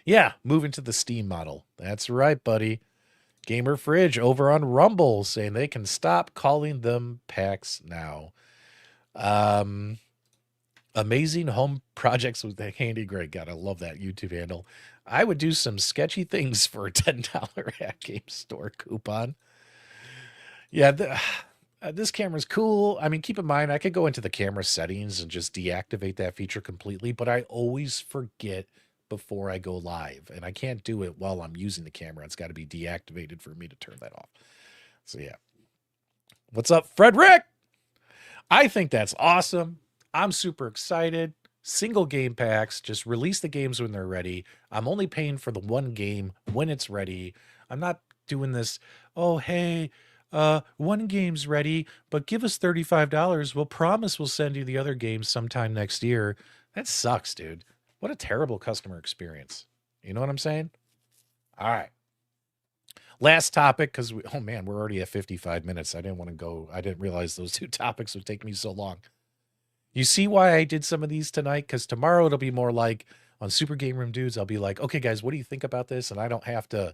Yeah, moving to the Steam model. That's right, buddy. Gamer Fridge over on Rumble saying they can stop calling them packs now. Amazing home projects with the Handy Greg. God, I love that YouTube handle. I would do some sketchy things for a $10 AtGames store coupon. Yeah, this camera's cool. I mean, keep in mind, I could go into the camera settings and just deactivate that feature completely, but I always forget before I go live, and I can't do it while I'm using the camera. It's got to be deactivated for me to turn that off. So yeah. What's up, Frederick? I think that's awesome. I'm super excited. Single game packs, just release the games when they're ready. I'm only paying for the one game when it's ready. I'm not doing this, oh, hey, one game's ready, but give us $35. We'll promise we'll send you the other games sometime next year. That sucks, dude. What a terrible customer experience. You know what I'm saying? All right. Last topic, because oh man, we're already at 55 minutes. I didn't realize those two topics would take me so long. You see why I did some of these tonight? Because tomorrow it'll be more like on Super Game Room Dudes, I'll be like, okay, guys, what do you think about this? And I don't have to,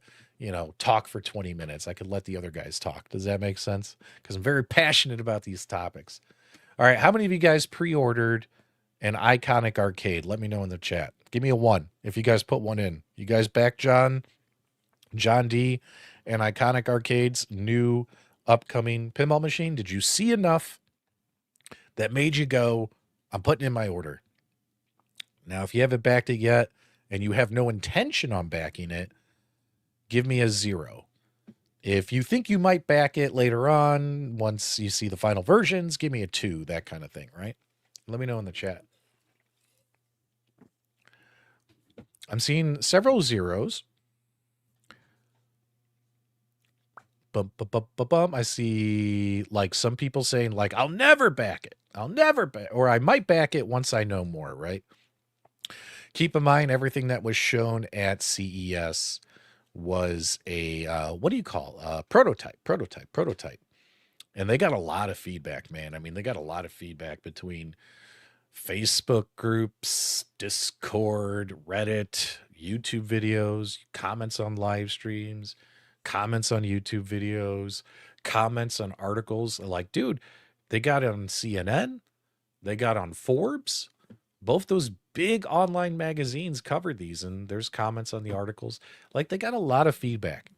talk for 20 minutes. I could let the other guys talk. Does that make sense? Because I'm very passionate about these topics. All right, how many of you guys pre-ordered an Iconic Arcade? Let me know in the chat. Give me a 1 if you guys put one in. You guys back John D, and Iconic Arcade's new upcoming pinball machine? Did you see enough that made you go, I'm putting in my order? Now, if you haven't backed it yet and you have no intention on backing it, give me a 0. If you think you might back it later on, once you see the final versions, give me a 2, that kind of thing, right? Let me know in the chat. I'm seeing several 0s. I see like some people saying like, I'll never back it. Or I might back it once I know more, right? Keep in mind, everything that was shown at CES was a, what do you call, prototype. And they got a lot of feedback, man. I mean, they got a lot of feedback between Facebook groups, Discord, Reddit, YouTube videos, comments on live streams, comments on YouTube videos, comments on articles. Like, dude, they got it on CNN. They got on Forbes. Both those big online magazines covered these, and there's comments on the articles. Like, they got a lot of feedback.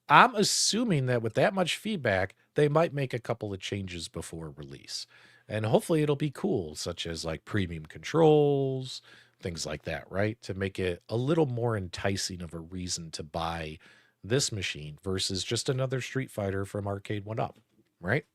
I'm assuming that with that much feedback, they might make a couple of changes before release. And hopefully it'll be cool, such as like premium controls, things like that, right? To make it a little more enticing of a reason to buy this machine versus just another Street Fighter from Arcade 1-Up, right?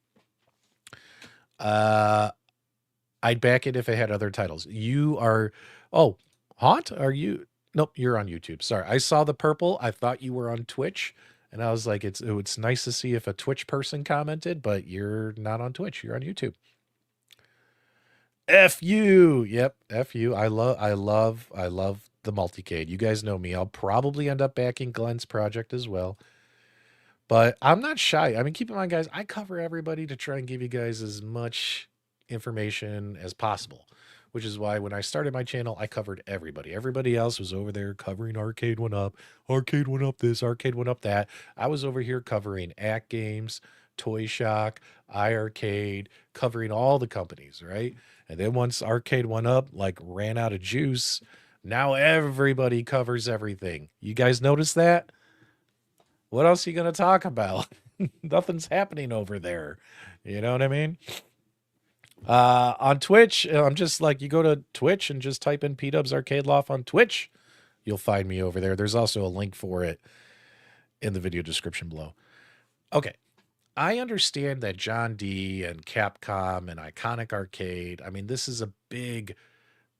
I'd back it if it had other titles. You are, oh, Haunt, are you? Nope, you're on YouTube. Sorry, I saw the purple. I thought you were on Twitch, and I was like, it's nice to see if a Twitch person commented, but you're not on Twitch. You're on YouTube. F you. Yep, F you. I love the multicade. You guys know me. I'll probably end up backing Glenn's project as well. But I'm not shy. I mean, keep in mind, guys, I cover everybody to try and give you guys as much information as possible, which is why when I started my channel, I covered everybody. Everybody else was over there covering Arcade 1-Up, Arcade 1-Up this, Arcade 1-Up that. I was over here covering AtGames, Toy Shock, iArcade, covering all the companies, right? And then once Arcade 1-Up like ran out of juice, now everybody covers everything. You guys notice that? What else are you going to talk about? Nothing's happening over there. You know what I mean? On Twitch, I'm just like, you go to Twitch and just type in PDubs Arcade Loft on Twitch. You'll find me over there. There's also a link for it in the video description below. Okay. I understand that John D and Capcom and Iconic Arcade, I mean, this is a big,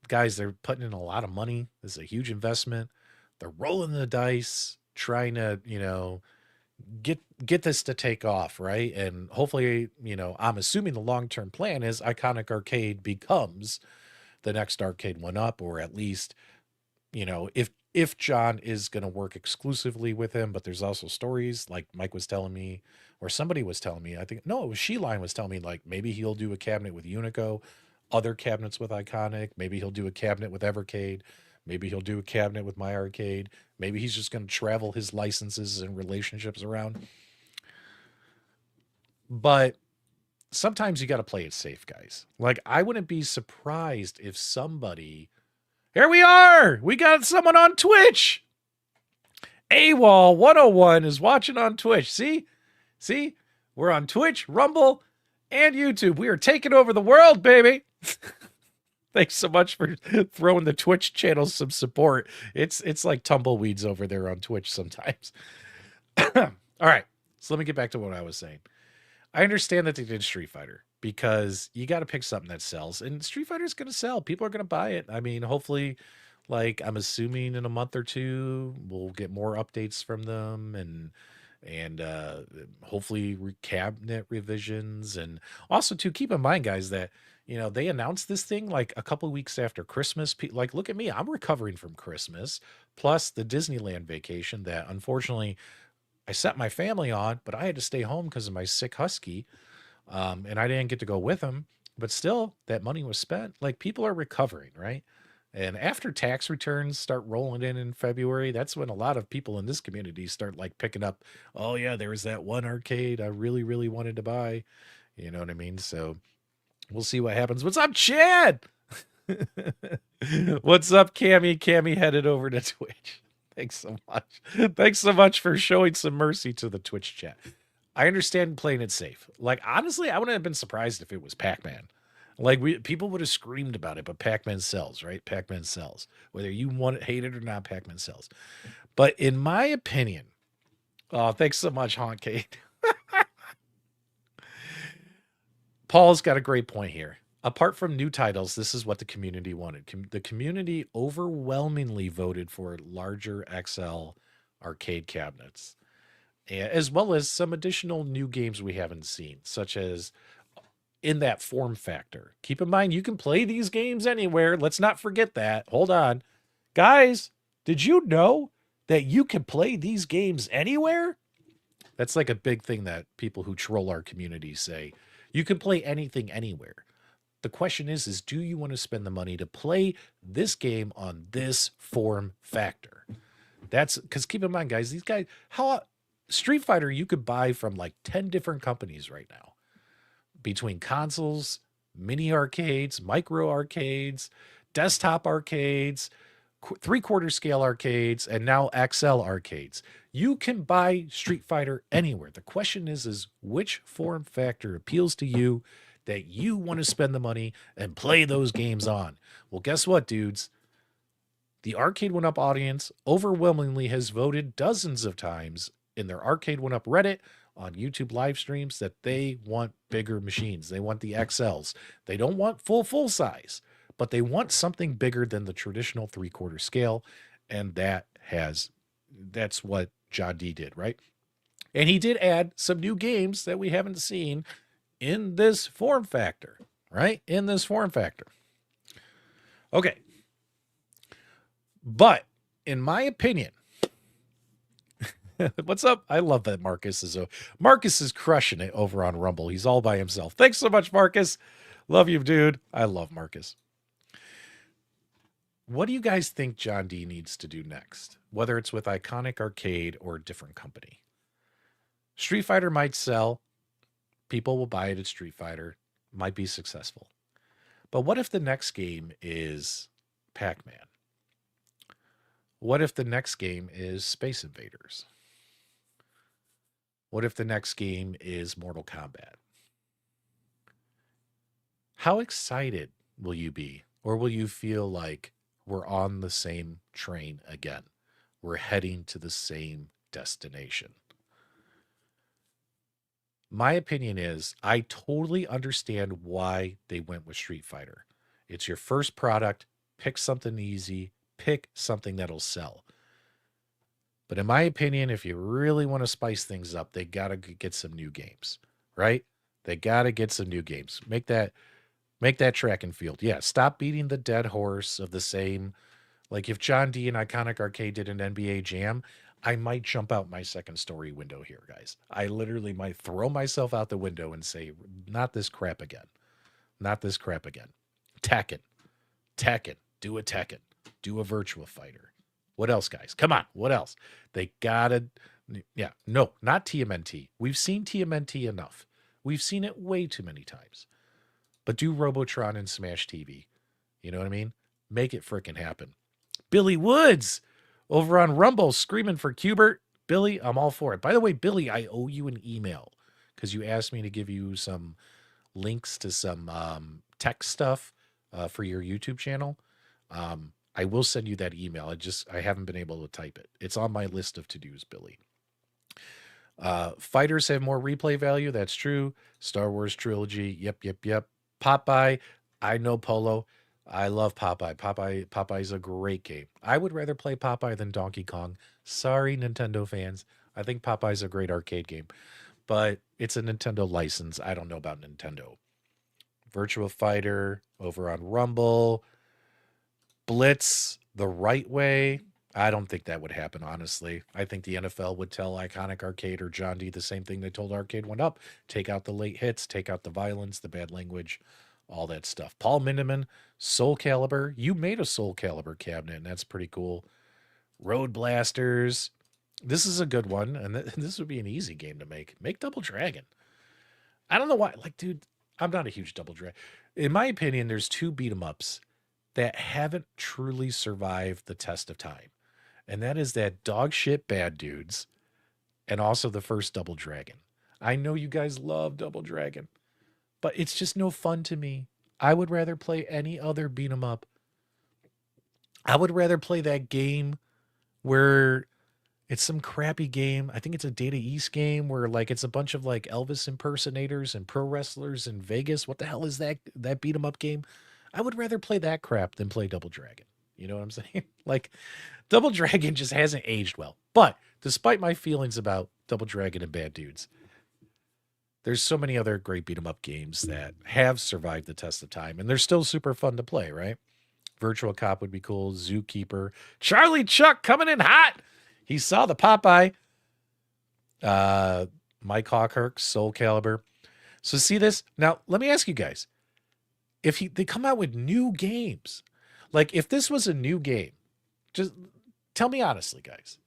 guys, they're putting in a lot of money. This is a huge investment. They're rolling the dice, trying to, get this to take off, right? And hopefully, I'm assuming the long-term plan is Iconic Arcade becomes the next Arcade 1-Up, or at least, if John is going to work exclusively with him. But there's also stories like Mike was telling me, or somebody was telling me, I think, no, it was Sheline was telling me, like, maybe he'll do a cabinet with Unico, other cabinets with Iconic, maybe he'll do a cabinet with Evercade, maybe he'll do a cabinet with My Arcade. Maybe he's just going to travel his licenses and relationships around. But sometimes you got to play it safe, guys. Like, I wouldn't be surprised if somebody... Here we are! We got someone on Twitch! AWOL 101 is watching on Twitch. See? We're on Twitch, Rumble, and YouTube. We are taking over the world, baby! Thanks so much for throwing the Twitch channel some support. It's like tumbleweeds over there on Twitch sometimes. All right. So let me get back to what I was saying. I understand that they did Street Fighter because you got to pick something that sells, and Street Fighter is going to sell. People are going to buy it. I mean, hopefully, like I'm assuming in a month or two, we'll get more updates from them and hopefully cabinet revisions. And also to keep in mind, guys, that they announced this thing like a couple weeks after Christmas. Like, look at me, I'm recovering from Christmas plus the Disneyland vacation that unfortunately I set my family on, but I had to stay home because of my sick husky. And I didn't get to go with him, but still that money was spent. Like, people are recovering, right? And after tax returns start rolling in February, that's when a lot of people in this community start like picking up, oh yeah, there was that one arcade I really, really wanted to buy. You know what I mean? So we'll see what happens. What's up, Chad? What's up, Cammy? Cammy headed over to Twitch. Thanks so much. Thanks so much for showing some mercy to the Twitch chat. I understand playing it safe. Like, honestly, I wouldn't have been surprised if it was Pac-Man. Like, people would have screamed about it, but Pac-Man sells, right? Pac-Man sells. Whether you want it, hate it or not, Pac-Man sells. But in my opinion, oh, thanks so much, Honkate. Paul's got a great point here. Apart from new titles, this is what the community wanted. The community overwhelmingly voted for larger XL arcade cabinets, as well as some additional new games we haven't seen, such as in that form factor. Keep in mind, you can play these games anywhere. Let's not forget that. Hold on. Guys, did you know that you can play these games anywhere? That's like a big thing that people who troll our community say. You can play anything anywhere. The question is do you want to spend the money to play this game on this form factor? That's because keep in mind, guys, these guys, Street Fighter, you could buy from like 10 different companies right now, between consoles, mini arcades, micro arcades, desktop arcades, 3/4 scale arcades, and now XL arcades. You can buy Street Fighter anywhere. The question is which form factor appeals to you that you want to spend the money and play those games on? Well, guess what, dudes? The Arcade 1UP audience overwhelmingly has voted dozens of times in their Arcade 1UP Reddit, on YouTube live streams, that they want bigger machines. They want the XLs. They don't want full size, but they want something bigger than the traditional 3/4 scale. And that's what John D did, right? And he did add some new games that we haven't seen in this form factor, right? In this form factor. Okay. But in my opinion, what's up? I love that Marcus is crushing it over on Rumble. He's all by himself. Thanks so much, Marcus. Love you, dude. I love Marcus. What do you guys think John D needs to do next? Whether it's with Iconic Arcade or a different company. Street Fighter might sell. People will buy it at Street Fighter. Might be successful. But what if the next game is Pac-Man? What if the next game is Space Invaders? What if the next game is Mortal Kombat? How excited will you be? Or will you feel like we're on the same train again? We're heading to the same destination. My opinion is I totally understand why they went with Street Fighter. It's your first product. Pick something easy. Pick something that'll sell. But in my opinion, if you really want to spice things up, they got to get some new games, right? They got to get some new games. Make that track and field. Yeah, stop beating the dead horse of the same. Like if John D and Iconic Arcade did an NBA Jam, I might jump out my second story window here, guys. I literally might throw myself out the window and say, not this crap again. Not this crap again. Tekken. Do a Tekken. Do a Virtua Fighter. What else, guys? Come on. What else? They gotta, yeah, no, not TMNT. We've seen TMNT enough. We've seen it way too many times. But do Robotron and Smash TV. You know what I mean? Make it frickin' happen. Billy Woods over on Rumble screaming for Cubert. Billy, I'm all for it. By the way, Billy, I owe you an email because you asked me to give you some links to some tech stuff for your YouTube channel. I will send you that email. I haven't been able to type it. It's on my list of to-dos, Billy. Fighters have more replay value. That's true. Star Wars trilogy. Yep. Popeye. I know Polo. I love Popeye. Popeye's a great game. I would rather play Popeye than Donkey Kong. Sorry, Nintendo fans. I think Popeye's a great arcade game, but it's a Nintendo license. I don't know about Nintendo. Virtua Fighter over on Rumble. Blitz the right way. I don't think that would happen, honestly. I think the NFL would tell Iconic Arcade or John D the same thing they told Arcade One Up. Take out the late hits, take out the violence, the bad language, all that stuff. Paul Mindeman, Soul Calibur. You made a Soul Calibur cabinet, and that's pretty cool. Road Blasters. This is a good one, and this would be an easy game to make. Make Double Dragon. I don't know why. Like, dude, I'm not a huge Double Dragon. In my opinion, there's two beat 'em ups that haven't truly survived the test of time. And that is that dog shit Bad Dudes and also the first Double Dragon. I know you guys love Double Dragon, but it's just no fun to me. I would rather play any other beat 'em up. I would rather play that game where it's some crappy game. I think it's a Data East game where like it's a bunch of like Elvis impersonators and pro wrestlers in Vegas. What the hell is that beat 'em up game? I would rather play that crap than play Double Dragon. You know what I'm saying? Like, Double Dragon just hasn't aged well. But despite my feelings about Double Dragon and Bad Dudes, there's so many other great beat 'em up games that have survived the test of time, and they're still super fun to play, right? Virtual Cop would be cool. Zookeeper. Charlie Chuck coming in hot. He saw the Popeye. Mike Hawkirk, Soul Calibur. So see this? Now, let me ask you guys. If they come out with new games, like if this was a new game, just tell me honestly, guys.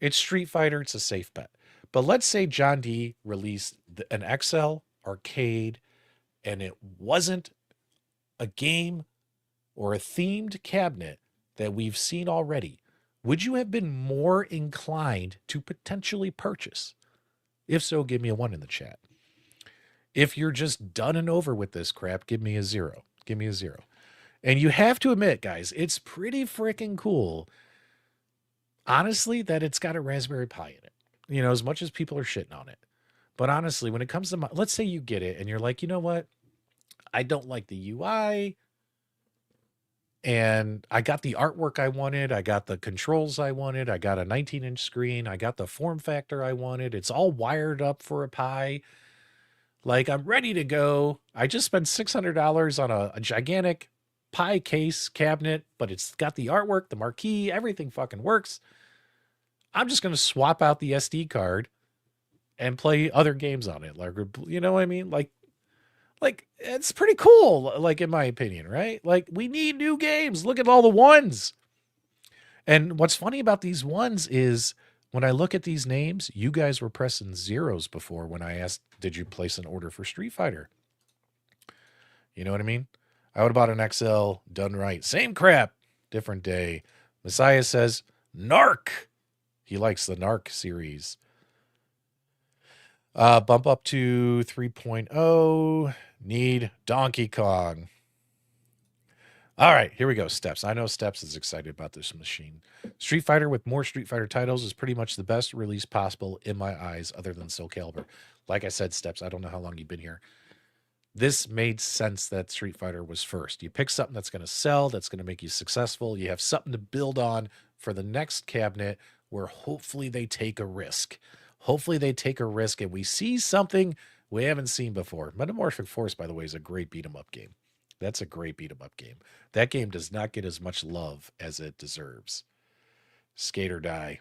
It's Street Fighter. It's a safe bet. But let's say John D released an XL arcade and it wasn't a game or a themed cabinet that we've seen already. Would you have been more inclined to potentially purchase? If so, give me a 1 in the chat. If you're just done and over with this crap, give me a 0. Give me a 0. And you have to admit, guys, it's pretty freaking cool, honestly, that it's got a Raspberry Pi in it. You know, as much as people are shitting on it. But honestly, when it comes to let's say you get it and you're like, you know what? I don't like the UI. And I got the artwork I wanted. I got the controls I wanted. I got a 19-inch screen. I got the form factor I wanted. It's all wired up for a Pi. Like, I'm ready to go. I just spent $600 on a gigantic Pi case cabinet, but it's got the artwork, the marquee, everything fucking works. I'm just going to swap out the SD card and play other games on it. Like, you know what I mean? Like, it's pretty cool, like, in my opinion, right? Like, we need new games. Look at all the ones. And what's funny about these ones is when I look at these names, you guys were pressing zeros before when I asked, did you place an order for Street Fighter? You know what I mean? I would have bought an XL done right. Same crap, different day. Messiah says, Narc. He likes the Narc series. Bump up to 3.0. Need Donkey Kong. All right, here we go. Steps. I know Steps is excited about this machine. Street Fighter with more Street Fighter titles is pretty much the best release possible in my eyes, other than Soul Calibur. Like I said, Steps, I don't know how long you've been here. This made sense that Street Fighter was first. You pick something that's going to sell, that's going to make you successful. You have something to build on for the next cabinet where hopefully they take a risk. Hopefully they take a risk and we see something we haven't seen before. Metamorphic Force, by the way, is a great beat-em-up game. That's a great beat-em-up game. That game does not get as much love as it deserves. Skate or Die.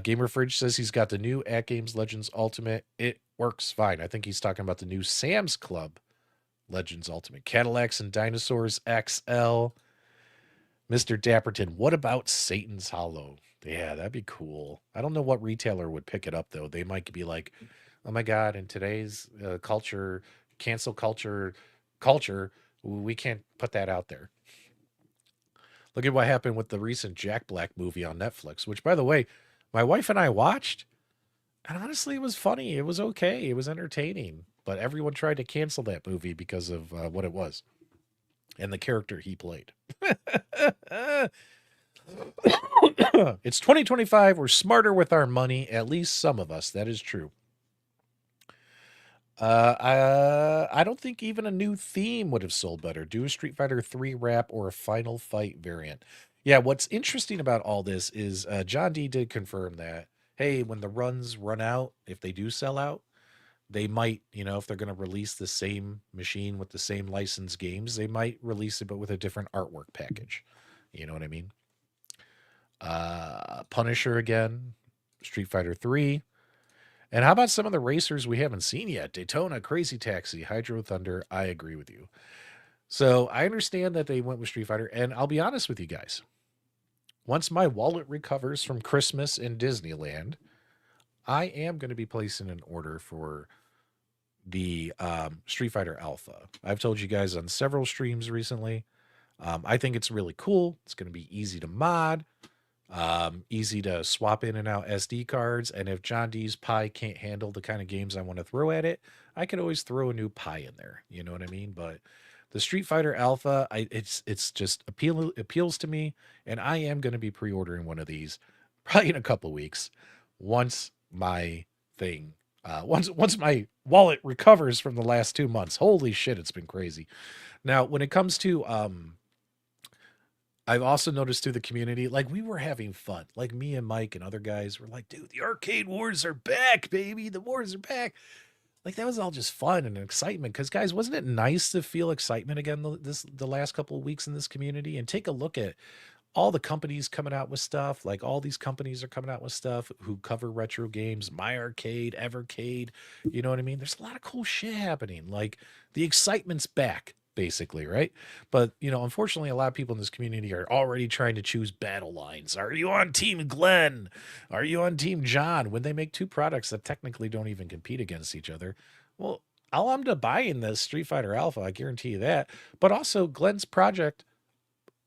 Gamer Fridge says he's got the new AtGames Legends Ultimate. It works fine. I think he's talking about the new Sam's Club Legends Ultimate. Cadillacs and Dinosaurs XL. Mr. Dapperton, what about Satan's Hollow? Yeah, that'd be cool. I don't know what retailer would pick it up, though. They might be like, oh my God, in today's culture, cancel culture, we can't put that out there. Look at what happened with the recent Jack Black movie on Netflix, which, by the way, my wife and I watched. And honestly, it was funny. It was okay. It was entertaining. but everyone tried to cancel that movie because of what it was and the character he played. It's 2025. We're smarter with our money, at least some of us. That is true. I don't think even a new theme would have sold better. Do a Street Fighter 3 wrap or a Final Fight variant. Yeah, what's interesting about all this is John D did confirm that, hey, when the runs run out, if they do sell out, they might, if they're going to release the same machine with the same licensed games, they might release it, but with a different artwork package. You know what I mean? Punisher again, Street Fighter 3. And how about some of the racers we haven't seen yet? Daytona, Crazy Taxi, Hydro Thunder. I agree with you. So I understand that they went with Street Fighter. And I'll be honest with you guys. Once my wallet recovers from Christmas in Disneyland, I am going to be placing an order for the Street Fighter Alpha. I've told you guys on several streams recently. I think it's really cool. It's going to be easy to mod. Easy to swap in and out SD cards. And if John D's Pi can't handle the kind of games I want to throw at it, I could always throw a new Pi in there. You know what I mean? But the Street Fighter Alpha, it's just appeals to me, and I am going to be pre-ordering one of these probably in a couple of weeks once my thing once my wallet recovers from the last 2 months. Holy shit, it's been crazy. Now, when it comes to I've also noticed through the community, like we were having fun. Like me and Mike and other guys were like, dude, the arcade wars are back, baby. The wars are back. Like that was all just fun and excitement. Because guys, wasn't it nice to feel excitement again the last couple of weeks in this community? And take a look at all the companies coming out with stuff. Like all these companies are coming out with stuff who cover retro games, My Arcade, Evercade. You know what I mean? There's a lot of cool shit happening. Like the excitement's back, basically, right? But unfortunately, a lot of people in this community are already trying to choose battle lines. Are you on Team Glenn? Are you on Team John? When they make two products that technically don't even compete against each other, well, I'll end up buying this Street Fighter Alpha, I guarantee you that. But also Glenn's project,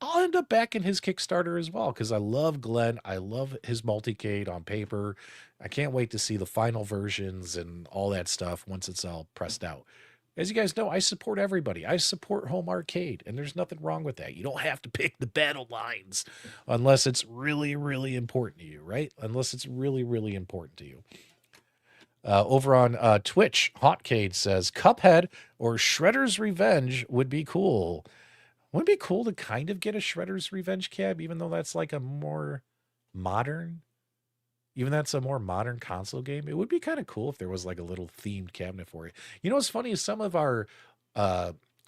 I'll end up backing his Kickstarter as well because I love Glenn. I love his multicade on paper. I can't wait to see the final versions and all that stuff once it's all pressed out. As you guys know, I support everybody. I support home arcade, and there's nothing wrong with that. You don't have to pick the battle lines unless it's really, really important to you, right? Unless it's really, really important to you. Over on Twitch, Hotcade says, Cuphead or Shredder's Revenge would be cool. Wouldn't it be cool to kind of get a Shredder's Revenge cab, even though that's like a more modern, even that's a more modern console game? It would be kind of cool if there was like a little themed cabinet for it. You know what's funny is some of our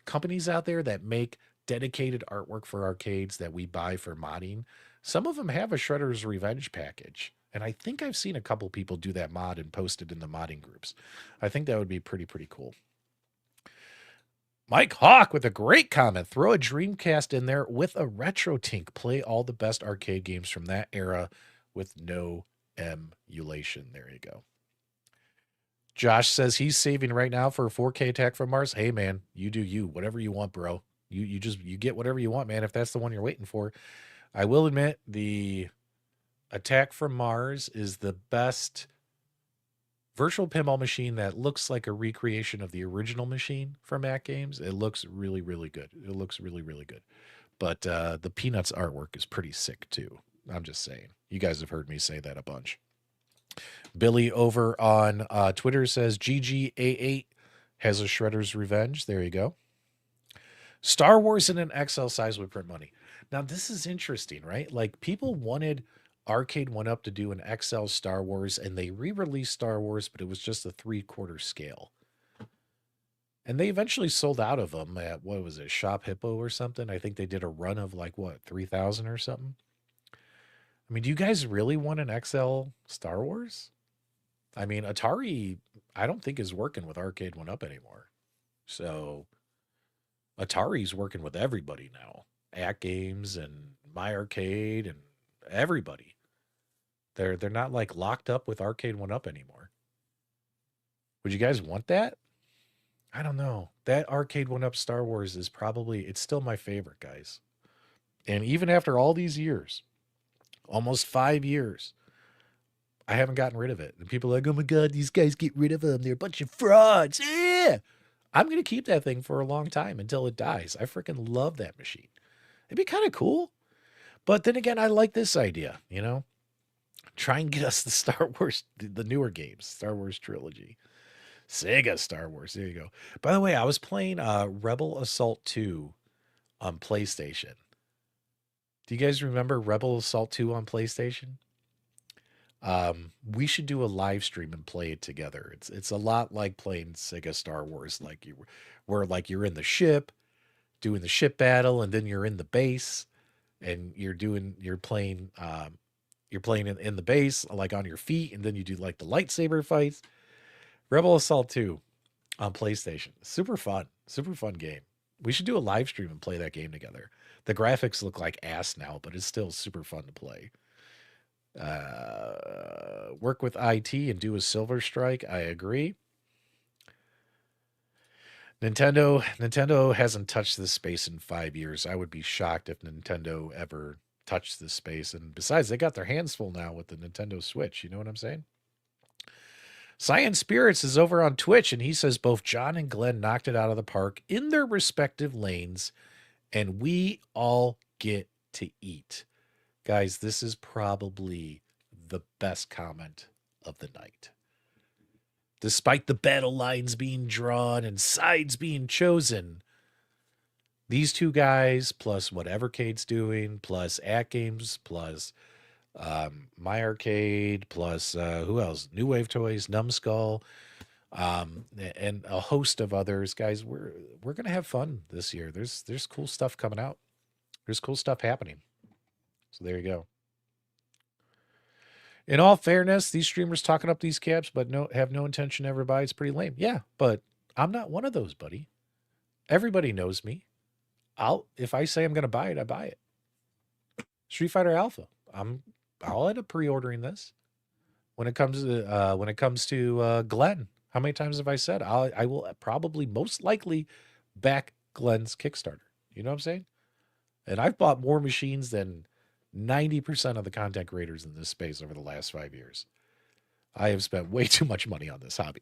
companies out there that make dedicated artwork for arcades that we buy for modding, some of them have a Shredder's Revenge package. And I think I've seen a couple people do that mod and post it in the modding groups. I think that would be pretty cool. Mike Hawk with a great comment. Throw a Dreamcast in there with a retro tink. Play all the best arcade games from that era with no emulation. There you go. Josh says he's saving right now for a 4K Attack from Mars. Hey man, you do you. Whatever you want, bro. You get whatever you want, man, if that's the one you're waiting for. I will admit the Attack from Mars is the best virtual pinball machine that looks like a recreation of the original machine from AtGames. It looks really, really good. It looks really, really good. But the Peanuts artwork is pretty sick too. I'm just saying. You guys have heard me say that a bunch. Billy over on Twitter says GGA8 has a Shredder's Revenge. There you go. Star Wars in an XL size would print money. Now, this is interesting, right? Like people wanted Arcade 1UP to do an XL Star Wars, and they re-released Star Wars, but it was just a 3/4 scale. And they eventually sold out of them at, what was it, Shop Hippo or something? I think they did a run of like, 3,000 or something? I mean, do you guys really want an XL Star Wars? I mean, Atari, I don't think is working with Arcade 1UP anymore. So Atari's working with everybody now. AtGames and My Arcade and everybody. They're not like locked up with Arcade 1UP anymore. Would you guys want that? I don't know. That Arcade 1UP Star Wars is it's still my favorite, guys. And even after all these years, almost 5 years, I haven't gotten rid of it. And people are like, oh my God, these guys get rid of them. They're a bunch of frauds. yeah, I'm going to keep that thing for a long time until it dies. I freaking love that machine. It'd be kind of cool. But then again, I like this idea, try and get us the Star Wars, the newer games, Star Wars trilogy. Sega Star Wars. There you go. By the way, I was playing Rebel Assault 2 on PlayStation. Do you guys remember Rebel Assault 2 on PlayStation? We should do a live stream and play it together. It's a lot like playing Sega Star Wars, where like you're in the ship, doing the ship battle, and then you're in the base, and you're playing in the base, like on your feet, and then you do like the lightsaber fights. Rebel Assault 2 on PlayStation. Super fun game. We should do a live stream and play that game together. The graphics look like ass now, but it's still super fun to play. Work with IT and do a Silver Strike. I agree. Nintendo hasn't touched this space in 5 years. I would be shocked if Nintendo ever touched this space. And besides, they got their hands full now with the Nintendo Switch. You know what I'm saying? Science Spirits is over on Twitch, and he says both John and Glenn knocked it out of the park in their respective lanes, and we all get to eat. Guys, this is probably the best comment of the night. Despite the battle lines being drawn and sides being chosen, these two guys, plus what Evercade's doing, plus AtGames, plus My Arcade, plus who else? New Wave Toys, Numbskull, and a host of others. Guys, we're gonna have fun this year. There's cool stuff coming out. There's cool stuff happening. So there you go. In all fairness, these streamers talking up these caps, but have no intention to ever buy. It's pretty lame. Yeah, but I'm not one of those, buddy. Everybody knows me. If I say I'm gonna buy it, I buy it. Street Fighter Alpha. I'll end up pre-ordering this. When it comes to Glenn, how many times have I said I will probably most likely back Glenn's Kickstarter? You know what I'm saying? And I've bought more machines than 90% of the content creators in this space over the last 5 years. I have spent way too much money on this hobby.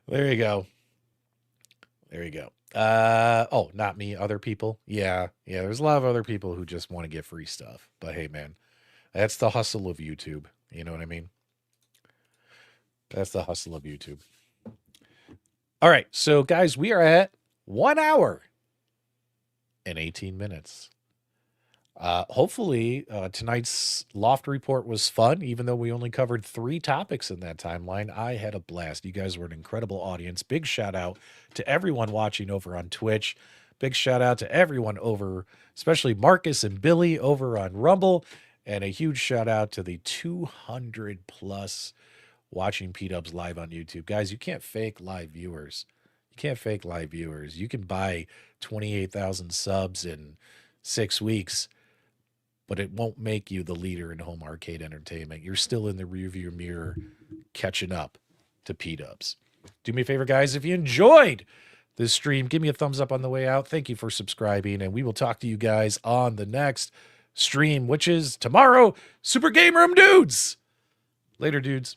There you go. There you go. Oh, not me, other people. Yeah, there's a lot of other people who just want to get free stuff. But hey, man, that's the hustle of YouTube. You know what I mean? That's the hustle of YouTube. All right, so guys, we are at 1 hour and 18 minutes. Hopefully, tonight's Loft report was fun, even though we only covered 3 topics in that timeline. I had a blast. You guys were an incredible audience. Big shout out to everyone watching over on Twitch. Big shout out to everyone over, especially Marcus and Billy over on Rumble. And a huge shout out to the 200 plus watching PDubs live on YouTube. Guys, you can't fake live viewers. You can't fake live viewers. You can buy 28,000 subs in 6 weeks, but it won't make you the leader in home arcade entertainment. You're still in the rearview mirror catching up to PDubs. Do me a favor, guys. If you enjoyed this stream, give me a thumbs up on the way out. Thank you for subscribing, and we will talk to you guys on the next stream, which is tomorrow. Super Game Room Dudes. Later, dudes.